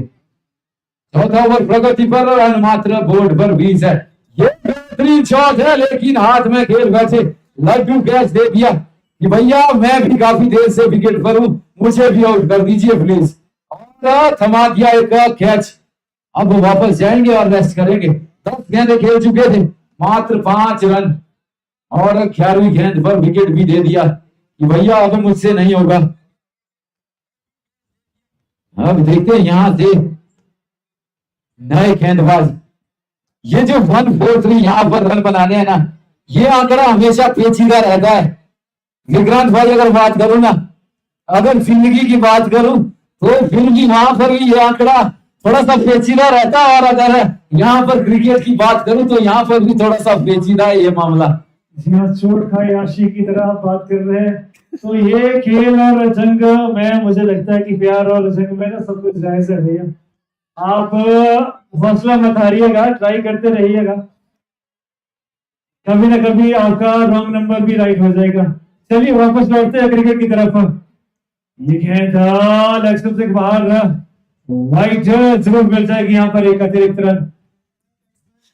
चौथा ओवर प्रगति पर, रन मात्र बोर्ड पर 20 है। ये बेहतरीन शॉट है लेकिन हाथ में खेल बैठे लड्डू कैच दे दिया कि भैया मैं भी काफी देर से विकेट पर हूं, मुझे भी आउट कर दीजिए प्लीज। और थमा दिया एक कैच। अब वो वापस जाएंगे और रेस्ट करेंगे। 10 गेंदें खेल चुके थे, मात्र 5 रन और 11वीं गेंद पर विकेट भी दे दिया कि भैया अब मुझसे नहीं होगा। अब देखते हैं यहां से नए गेंदबाज। ये जो 143 यहां पर रन बनाने हैं ना, ये आंकड़ा हमेशा पेचीदा रहता है। विक्रांत भाई अगर बात करूं ना, अगर जिंदगी की बात करूं तो जिंदगी वहां पर भी ये आंकड़ा थोड़ा सा पेचीदा रहता है। और अगर यहाँ पर क्रिकेट की बात करूं तो यहाँ पर भी थोड़ा सा पेचीदा है ये मामला। जी हाँ, चोट खाए आशिक की तरह आप बात कर रहे हैं। तो ये खेल और जंग में मुझे लगता है कि प्यार और जंग में ना सब कुछ जायज है भैया। आप हौसला मत हारिएगा, ट्राई करते रहिएगा, कभी ना कभी आपका रॉन्ग नंबर भी राइट हो जाएगा। चलिए वापस लौटते हैं क्रिकेट की तरफ। ये गेंद लेग स्टंप से बाहर, वाइड जरूर मिल जाएगी यहाँ पर एक अतिरिक्त रन।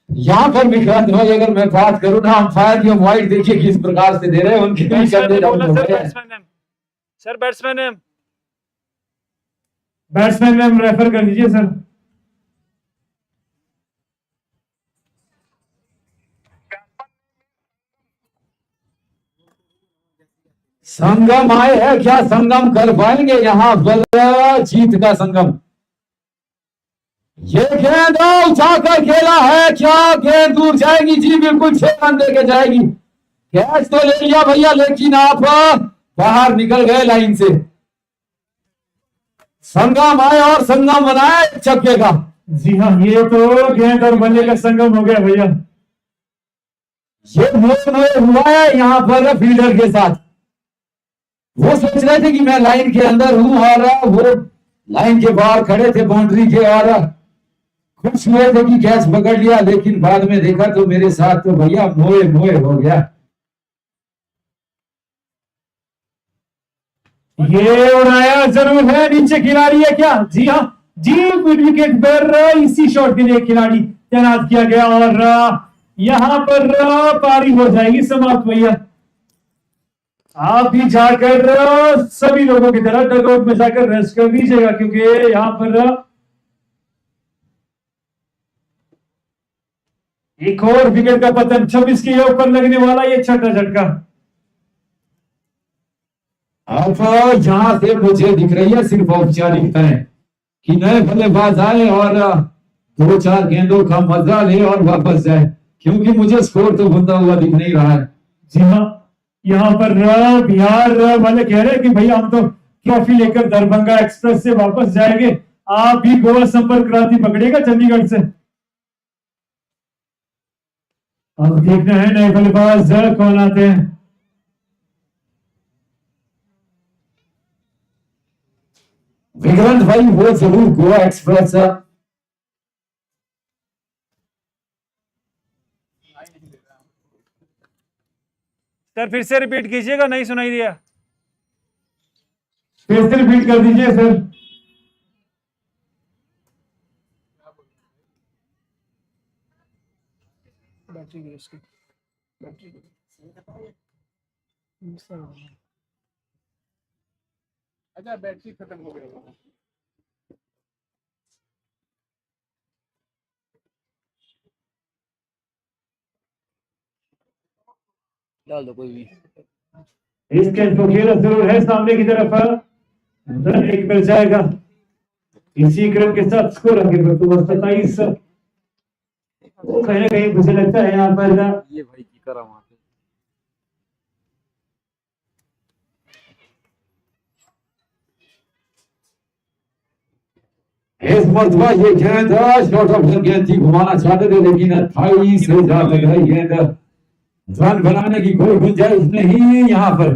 यहाँ पर विक्रांत भाई अगर मैं बात करूं ना, अंपायर की वाइड देखिए किस प्रकार से दे रहे हैं, उनके भी कंधे डाउन हो गए हैं। सर बैट्समैन है, बैट्समैन में रेफर कर दीजिए सर। संगम आए है, क्या संगम कर पाएंगे यहाँ पर? जीत का संगम। ये गेंद उठाकर खेला है, क्या गेंद दूर जाएगी? जी बिल्कुल 6 रन देके जाएगी। कैच तो ले लिया भैया लेकिन आप बाहर निकल गए लाइन से। संगम आए और संगम बनाया एक छक्के का। जी हाँ, ये तो गेंद और बल्ले का संगम हो गया भैया। ये मोह हुआ है यहाँ पर फील्डर के साथ। वो सोच रहे थे कि मैं लाइन के अंदर हूं और वो लाइन के बाहर खड़े थे बाउंड्री के, और खुश हुए थे कि कैच पकड़ लिया, लेकिन बाद में देखा तो मेरे साथ तो भैया मोए मोए हो गया। ये उड़ाया जरूर है, नीचे खिलाड़ी है क्या? जी हाँ, जी मिड विकेट पर इसी शॉट के लिए खिलाड़ी तैनात किया गया और यहां पर पारी हो जाएगी समाप्त भैया। आप भी जाकर सभी लोगों की तरह डगआउट में जाकर रेस्ट कर दीजिएगा, क्योंकि यहां पर एक और विकेट का पतन 26 के ऊपर लगने वाला, ये छठा झटका। अब यहां से मुझे दिख रही है सिर्फ औपचारिकताएं कि नए बल्लेबाज आए और 2-4 गेंदों का मजा ले और वापस जाए, क्योंकि मुझे स्कोर तो बनता हुआ दिख नहीं रहा है। जी हाँ, यहाँ पर बिहार वाले कह रहे हैं कि भैया हम तो ट्रॉफी लेकर दरभंगा एक्सप्रेस से वापस जाएंगे। आप भी गोवा संपर्क क्रांति पकड़ेगा चंडीगढ़ से। अब देखना है नए बल्लेबाज कौन आते हैं। विक्रांत भाई वो जरूर गोवा एक्सप्रेस सर फिर से रिपीट कीजिएगा, नहीं सुनाई दिया। फिर से रिपीट कर दीजिए सर। अच्छा बैटरी खत्म हो गई। डाल दो कोई भी। इस कैच को खेला जरूर है सामने की तरफ। रन एक मिल जाएगा। इसी क्रम के साथ स्कोर आगे बढ़ते 27। वो कहीं ना कहीं मुझे लगता है यहाँ पर ये भाई की करा वहां पे। इस मरतबा ये गेंद शॉर्ट ऑफ गेंद थी, घुमाना चाहते थे लेकिन 28 से जा तक रही गेंद। रन बनाने की कोई गुंजाइश नहीं यहाँ पर।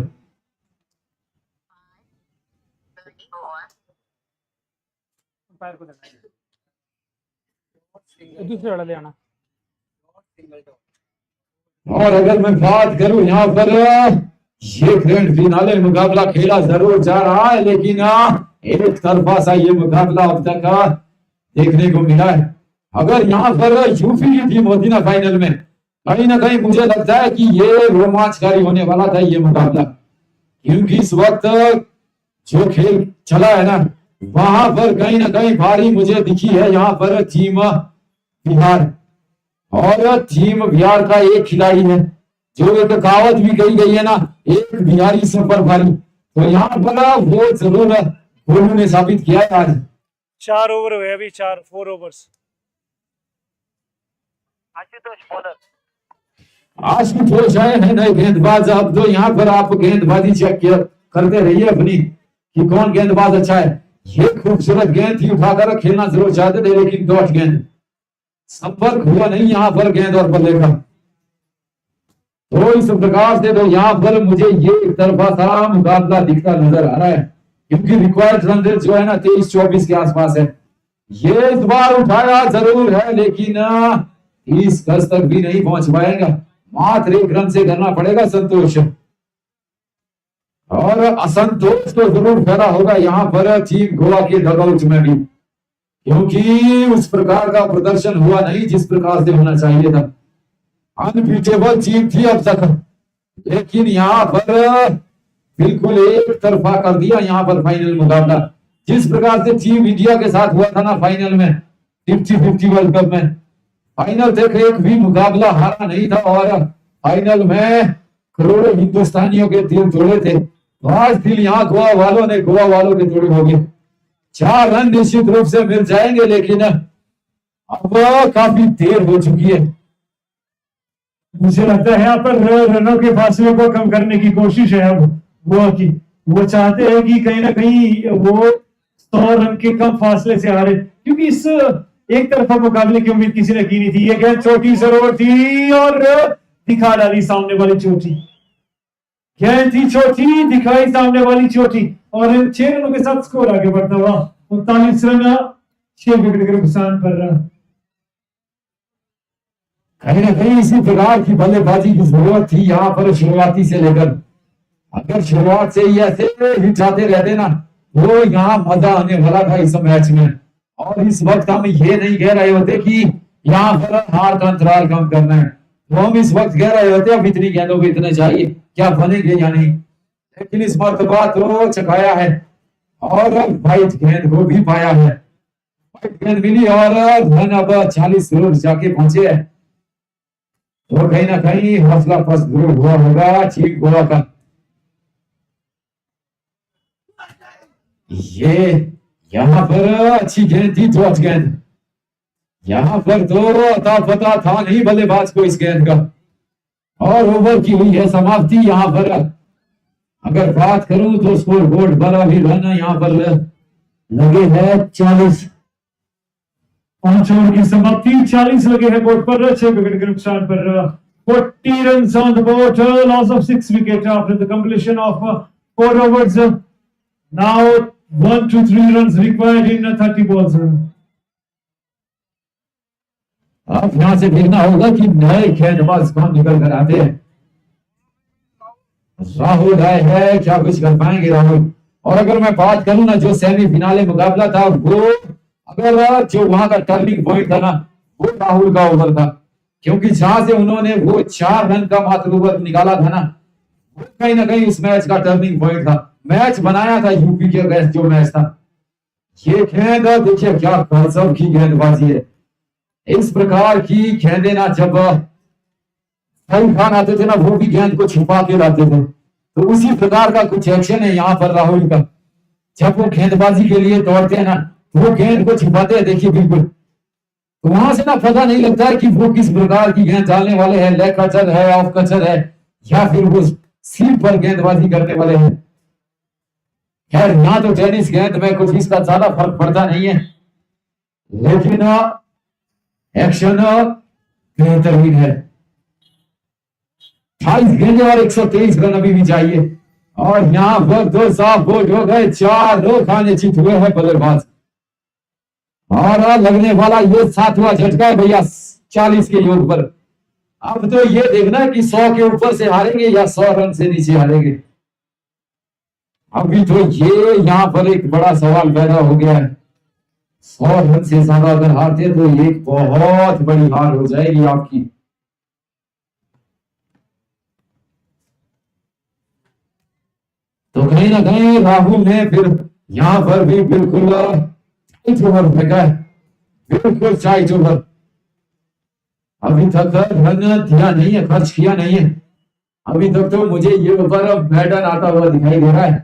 दूसरे वाला ले आना। और अगर मैं बात करूं यहाँ पर ये ग्रैंड फिनाले मुकाबला खेला जरूर जा रहा है लेकिन एक तरफा सा ये मुकाबला अब तक देखने को मिला है। अगर यहाँ पर यूपी की टीम होती ना फाइनल में, कहीं ना कहीं मुझे लगता है कि ये रोमांचकारी होने वाला था ये मुकाबला, क्योंकि इस वक्त जो खेल चला है ना वहां पर कहीं ना कहीं भारी मुझे दिखी है यहाँ पर टीम बिहार। और टीम बिहार का एक खिलाड़ी है जो एक कहावत भी कही गई है ना, एक बिहारी सफर भारी, तो यहाँ पर वो जरूर गोलू ने साबित किया है आज। 4 ओवर हुए अभी, 4 ओवर्स। आशुतोष आए हैं नए गेंदबाज। अब तो यहाँ पर आप गेंदबाजी चेक करते रहिए अपनी कि कौन गेंदबाज अच्छा है। ये खूबसूरत गेंद थी, उठाकर खेलना जरूर चाहते थे लेकिन डॉट गेंद, संपर्क हुआ नहीं यहाँ पर गेंद और बल्ले का। तो इस प्रकार से तो यहाँ पर मुझे ये एक तरफा सा मुकाबला दिखता नजर आ रहा है, क्योंकि रिक्वायर्ड रन रेट जो है ना 23-24 के आसपास है। ये इस बार उठाया जरूर है लेकिन 30 गज तक भी नहीं पहुंच पाएगा। मात्र 1 रन से करना पड़ेगा संतोष, और असंतोष तो जरूर फैला होगा यहाँ पर टीम गोवा के डगआउट में भी, क्योंकि उस प्रकार का प्रदर्शन हुआ नहीं जिस प्रकार से होना चाहिए था। अनबीटेबल टीम थी अब तक, लेकिन यहाँ पर बिल्कुल एक तरफा कर दिया यहाँ पर फाइनल मुकाबला। जिस प्रकार से टीम इंडिया के साथ हुआ था ना फाइनल में 50-50 वर्ल्ड कप में, फाइनल तक एक भी मुकाबला हारा नहीं था और फाइनल में करोड़ों हिंदुस्तानियों के दिल तोड़े थे। तो आज दिल यहाँ गोवा वालों के तोड़े हो गए। 4 रन निश्चित रूप से मिल जाएंगे लेकिन अब काफी देर हो चुकी है। मुझे लगता है यहाँ पर रनों के फासले को कम करने की कोशिश है अब गोवा की। वो चाहते हैं कि कहीं ना कहीं वो 100 रन के कम फासले से हारे, क्योंकि इस एक तरफा मुकाबले की उम्मीद किसी ने की नहीं थी। ये गेंद छोटी सरोवर थी और दिखा डाली सामने वाली चोटी। गेंद थी छोटी, दिखाई सामने वाली चोटी, और 6 रनों के साथ स्कोर आगे बढ़ता हुआ 39 रन 6 विकेट के नुकसान पर। कहीं ना कहीं इसी प्रकार की बल्लेबाजी की जरूरत थी यहाँ पर शुरुआती से लेकर। अगर शुरुआत से ही ऐसे हिट आते रहते ना तो यहाँ मजा आने वाला था इस मैच में। और इस वक्त हम ये नहीं कह रहे होते कि यहाँ पर हार का अंतराल कम करना है, तो हम इस वक्त कह रहे होते अब इतनी गेंदों पे इतने चाहिए, क्या बनेंगे या नहीं। लेकिन इस मरतबा तो चकाया है और वाइट गेंद को भी पाया है। वाइट गेंद मिली और रन अब 40 जरूर जाके पहुंचे है, तो कहीं ना कहीं हौसला पस्त जरूर हुआ होगा टीम गोवा का। ये यहाँ पर अच्छी गेंद थी, डॉट गेंद। यहाँ पर तो अता पता था नहीं बल्लेबाज को इस गेंद का, और ओवर की हुई है समाप्ति यहाँ पर। अगर बात करूं तो स्कोर बोर्ड पर अभी रन यहाँ पर लगे हैं 40। 5 ओवर की समाप्ति, 40 लगे हैं बोर्ड पर, 6 विकेट के नुकसान पर 40 runs on the board, loss of 6 wicket after the completion of 4 overs. Now 1 to 3 runs required in 30 balls. अब यहां से देखना होगा कि नए गेंदबाज कौन निकल कर आते हैं। राहुल राय है, क्या कुछ कर पाएंगे राहुल। और अगर मैं बात करूं ना, जो सेमीफिनाले मुकाबला था वो, अगर जो वहां का टर्निंग पॉइंट था ना, वो राहुल का ओवर था, क्योंकि जहां से उन्होंने वो 4 रन का मात्र ओवर निकाला था ना, वो कहीं ना कहीं उस मैच का टर्निंग पॉइंट था। मैच बनाया था यूपी के अगेंस्ट जो मैच था। ये गेंद देखिए क्या गजब की गेंदबाजी है। इस प्रकार की गेंदें ना जब सही खान आते थे ना, वो भी गेंद को छुपा के लाते थे। तो उसी प्रकार का कुछ एक्शन है यहाँ पर राहुल का। जब वो गेंदबाजी के लिए दौड़ते हैं ना, वो गेंद को छुपाते हैं, देखिए बिल्कुल। तो वहां से ना पता नहीं लगता है कि वो किस प्रकार की गेंद डालने वाले हैं, लेग कचर है, ऑफ कचर है, या फिर वो सीम पर गेंदबाजी करने वाले हैं। खैर यहाँ तो टेनिस गेंद में कुछ इसका ज्यादा फर्क पड़ता नहीं है, लेकिन एक्शन बेहतरीन है। 28 गेंदें और 123 रन अभी भी चाहिए। और यहाँ पर 2 साफ बोल्ड हो गए, 4 खाने चित हुए हैं बल्लेबाज। और लगने वाला ये 7वां झटका है भैया 40 के योग पर। अब तो ये देखना है कि 100 के ऊपर से हारेंगे या 100 रन से नीचे हारेंगे। अभी तो ये यहाँ पर एक बड़ा सवाल पैदा हो गया है। 100 रन से ज्यादा अगर हारते तो एक बहुत बड़ी हार हो जाएगी आपकी। तो कहीं ना कहीं राहुल ने फिर यहाँ पर भी बिल्कुल ओवर फेंका है, बिल्कुल टाइट ओवर। अभी तक रन दिया नहीं है, खर्च किया नहीं है। अभी तक तो मुझे ये ओवर मैडन आता हुआ दिखाई दे रहा है।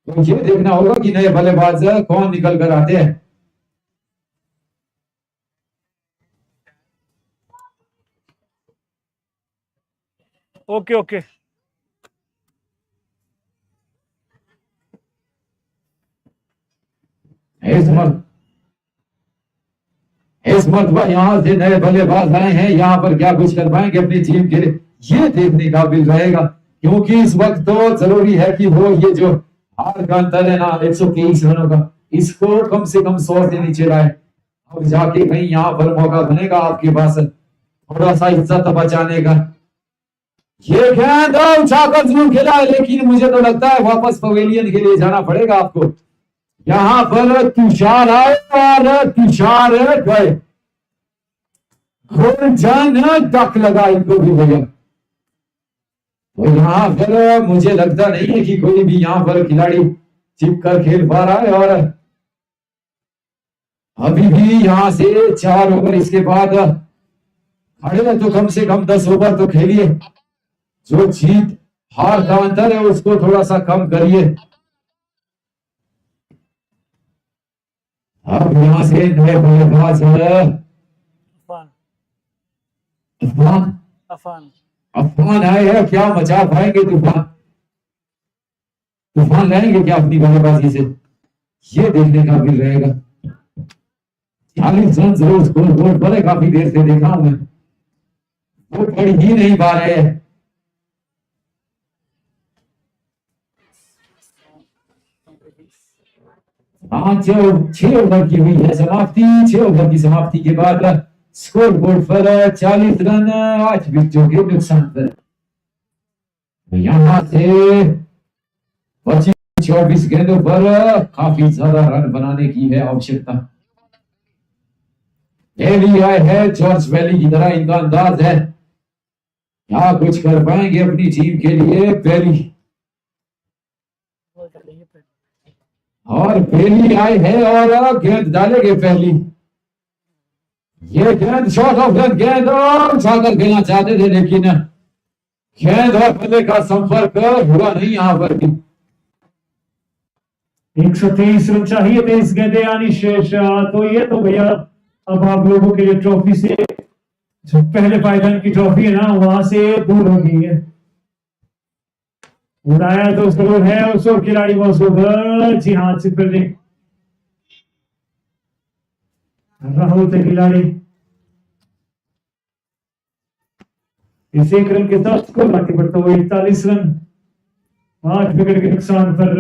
तो ये देखना होगा कि नए बल्लेबाज कौन निकल कर आते हैं। Okay okay. इस मरतबा यहाँ से नए बल्लेबाज आए हैं, यहाँ पर क्या कुछ कर पाएंगे अपनी टीम के लिए, ये देखने का भी रहेगा। क्योंकि इस वक्त तो जरूरी है कि वो ये जो हार का अंतर है ना 123 रनों का, इसको कम से कम 100 से नीचे लाए। अब जाके कहीं यहाँ पर मौका बनेगा आपके पास थोड़ा सा इज्जत बचाने का। ये गेंद उठाकर जरूर खेला है, लेकिन मुझे तो लगता है वापस पवेलियन के लिए जाना पड़ेगा आपको। यहाँ पर तुषार आए और तुषार गए, गोलजन टक लगा इनको भी भैया। तो यहाँ पर मुझे लगता नहीं है कि कोई भी यहाँ पर खिलाड़ी चिप कर खेल पा रहा है। और अभी भी यहाँ से 4 ओवर इसके बाद खड़े हैं, तो कम से कम 10 ओवर तो खेलिए। जो जीत हार का अंतर है उसको थोड़ा सा कम करिए। अब यहाँ से नए बल्लेबाज अफान आए हैं, क्या मचा पाएंगे तूफान लाएंगे क्या अपनी बल्लेबाजी से, ये देखने का भी रहेगा। 40 रन जरूर स्कोर बोर्ड पर है, काफी देर से देखा हूं मैं, वो पढ़ ही नहीं पा रहे हैं। पांच 6 ओवर की हुई है समाप्ति। 6 ओवर की समाप्ति के बाद स्कोर बोर्ड पर 40 रन 8 विकेटों के नुकसान पर। यहां से 25-24 गेंदों पर काफी ज्यादा रन बनाने की है आवश्यकता। वैली आए है, जॉर्ज वैली की तरह इनका अंदाज है, क्या कुछ कर पाएंगे अपनी टीम के लिए वैली। और पहली आए है और गेंद डालेंगे पहली। ये गेंद शॉर्ट ऑफ रन गेंद उठाकर खेलना चाहते थे, लेकिन गेंद और बल्ले का संपर्क हुआ नहीं यहाँ पर भी। 123 रन चाहिए थे इस गेंदे यानी शेष। तो ये तो भैया अब आप लोगों के लिए ट्रॉफी से जो पहले पायदान की ट्रॉफी है ना, वहां से दूर हो गई है। उड़ाया तो जरूर है उसको खिलाड़ी मौजूद है। जी हाँ, अच्छी फील्डिंग राहुल के खिलाड़ी इस एक रन के साथ स्कोर आगे बढ़ता हुआ 41 रन 8 विकेट के नुकसान पर।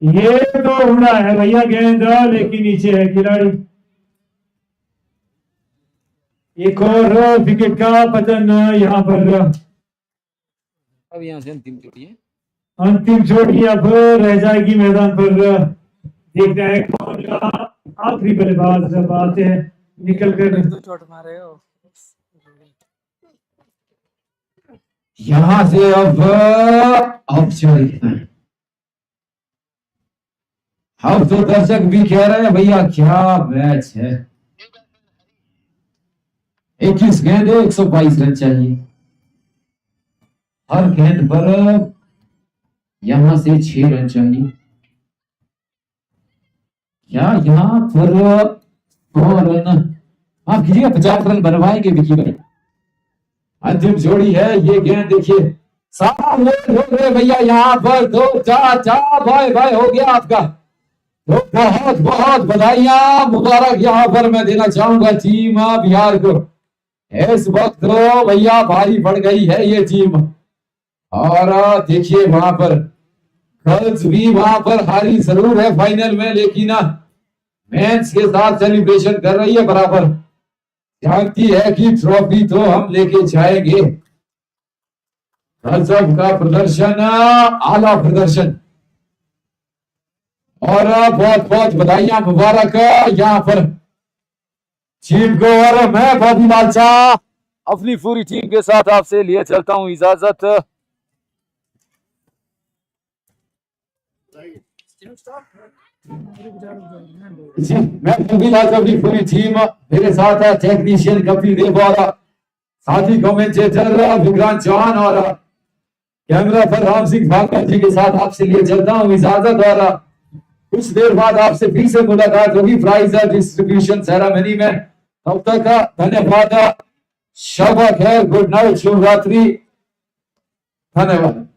ये तो उड़ा है भैया गेंद, लेकिन नीचे है खिलाड़ी। एक और विकेट का पतन यहाँ पर। अब यहाँ से अंतिम जोड़ी है। अंतिम जोड़ी अब रह जाएगी मैदान पर। देखते हैं कौन आखिरी बल्लेबाज जब आते हैं निकल कर। चोट मारे हो। यहां से अब अब तो दर्शक भी कह रहे हैं भैया क्या मैच है। 21 गेंद 122 रन चाहिए। हर गेंद पर यहां से 6 रन चाहिए। क्या यहां पर 100 रन आप कीजिएगा, 50 रन बनवाएंगे विकी भाई। अंतिम जोड़ी है ये गेंद देखिए सामने हो गए भैया। यहाँ पर 2-4 भाई भाई हो गया आपका। तो बहुत बहुत बधाइयां मुबारक यहाँ पर मैं देना चाहूंगा टीम बिहार को। इस वक्त तो भैया भारी पड़ गई है ये टीम। और देखिए वहां पर गर्ल्स भी वहां पर हारी जरूर है फाइनल में, लेकिन मेंस के साथ सेलिब्रेशन कर रही है बराबर। जानती है कि ट्रॉफी तो हम लेके जाएंगे। गजब का प्रदर्शन, आला प्रदर्शन और बहुत बहुत बधाइयां मुबारक यहाँ पर टीम को। और मैं बॉबी लाल शाह अपनी पूरी टीम के साथ आपसे लिए चलता हूँ इजाजत। जी मैं बॉबी लाल शाह अपनी पूरी टीम, मेरे साथ है टेक्नीशियन कपिल देव और साथी कमेंटेटर विक्रांत चौहान और कैमरा पर राम सिंह भागवत जी के साथ आपसे लिए चलता हूँ इजाजत। और कुछ देर बाद आपसे फिर से मुलाकात होगी प्राइज डिस्ट्रीब्यूशन सेरेमनी में। तब तक धन्यवाद, शब खैर, गुड नाइट, शुभ रात्रि, धन्यवाद।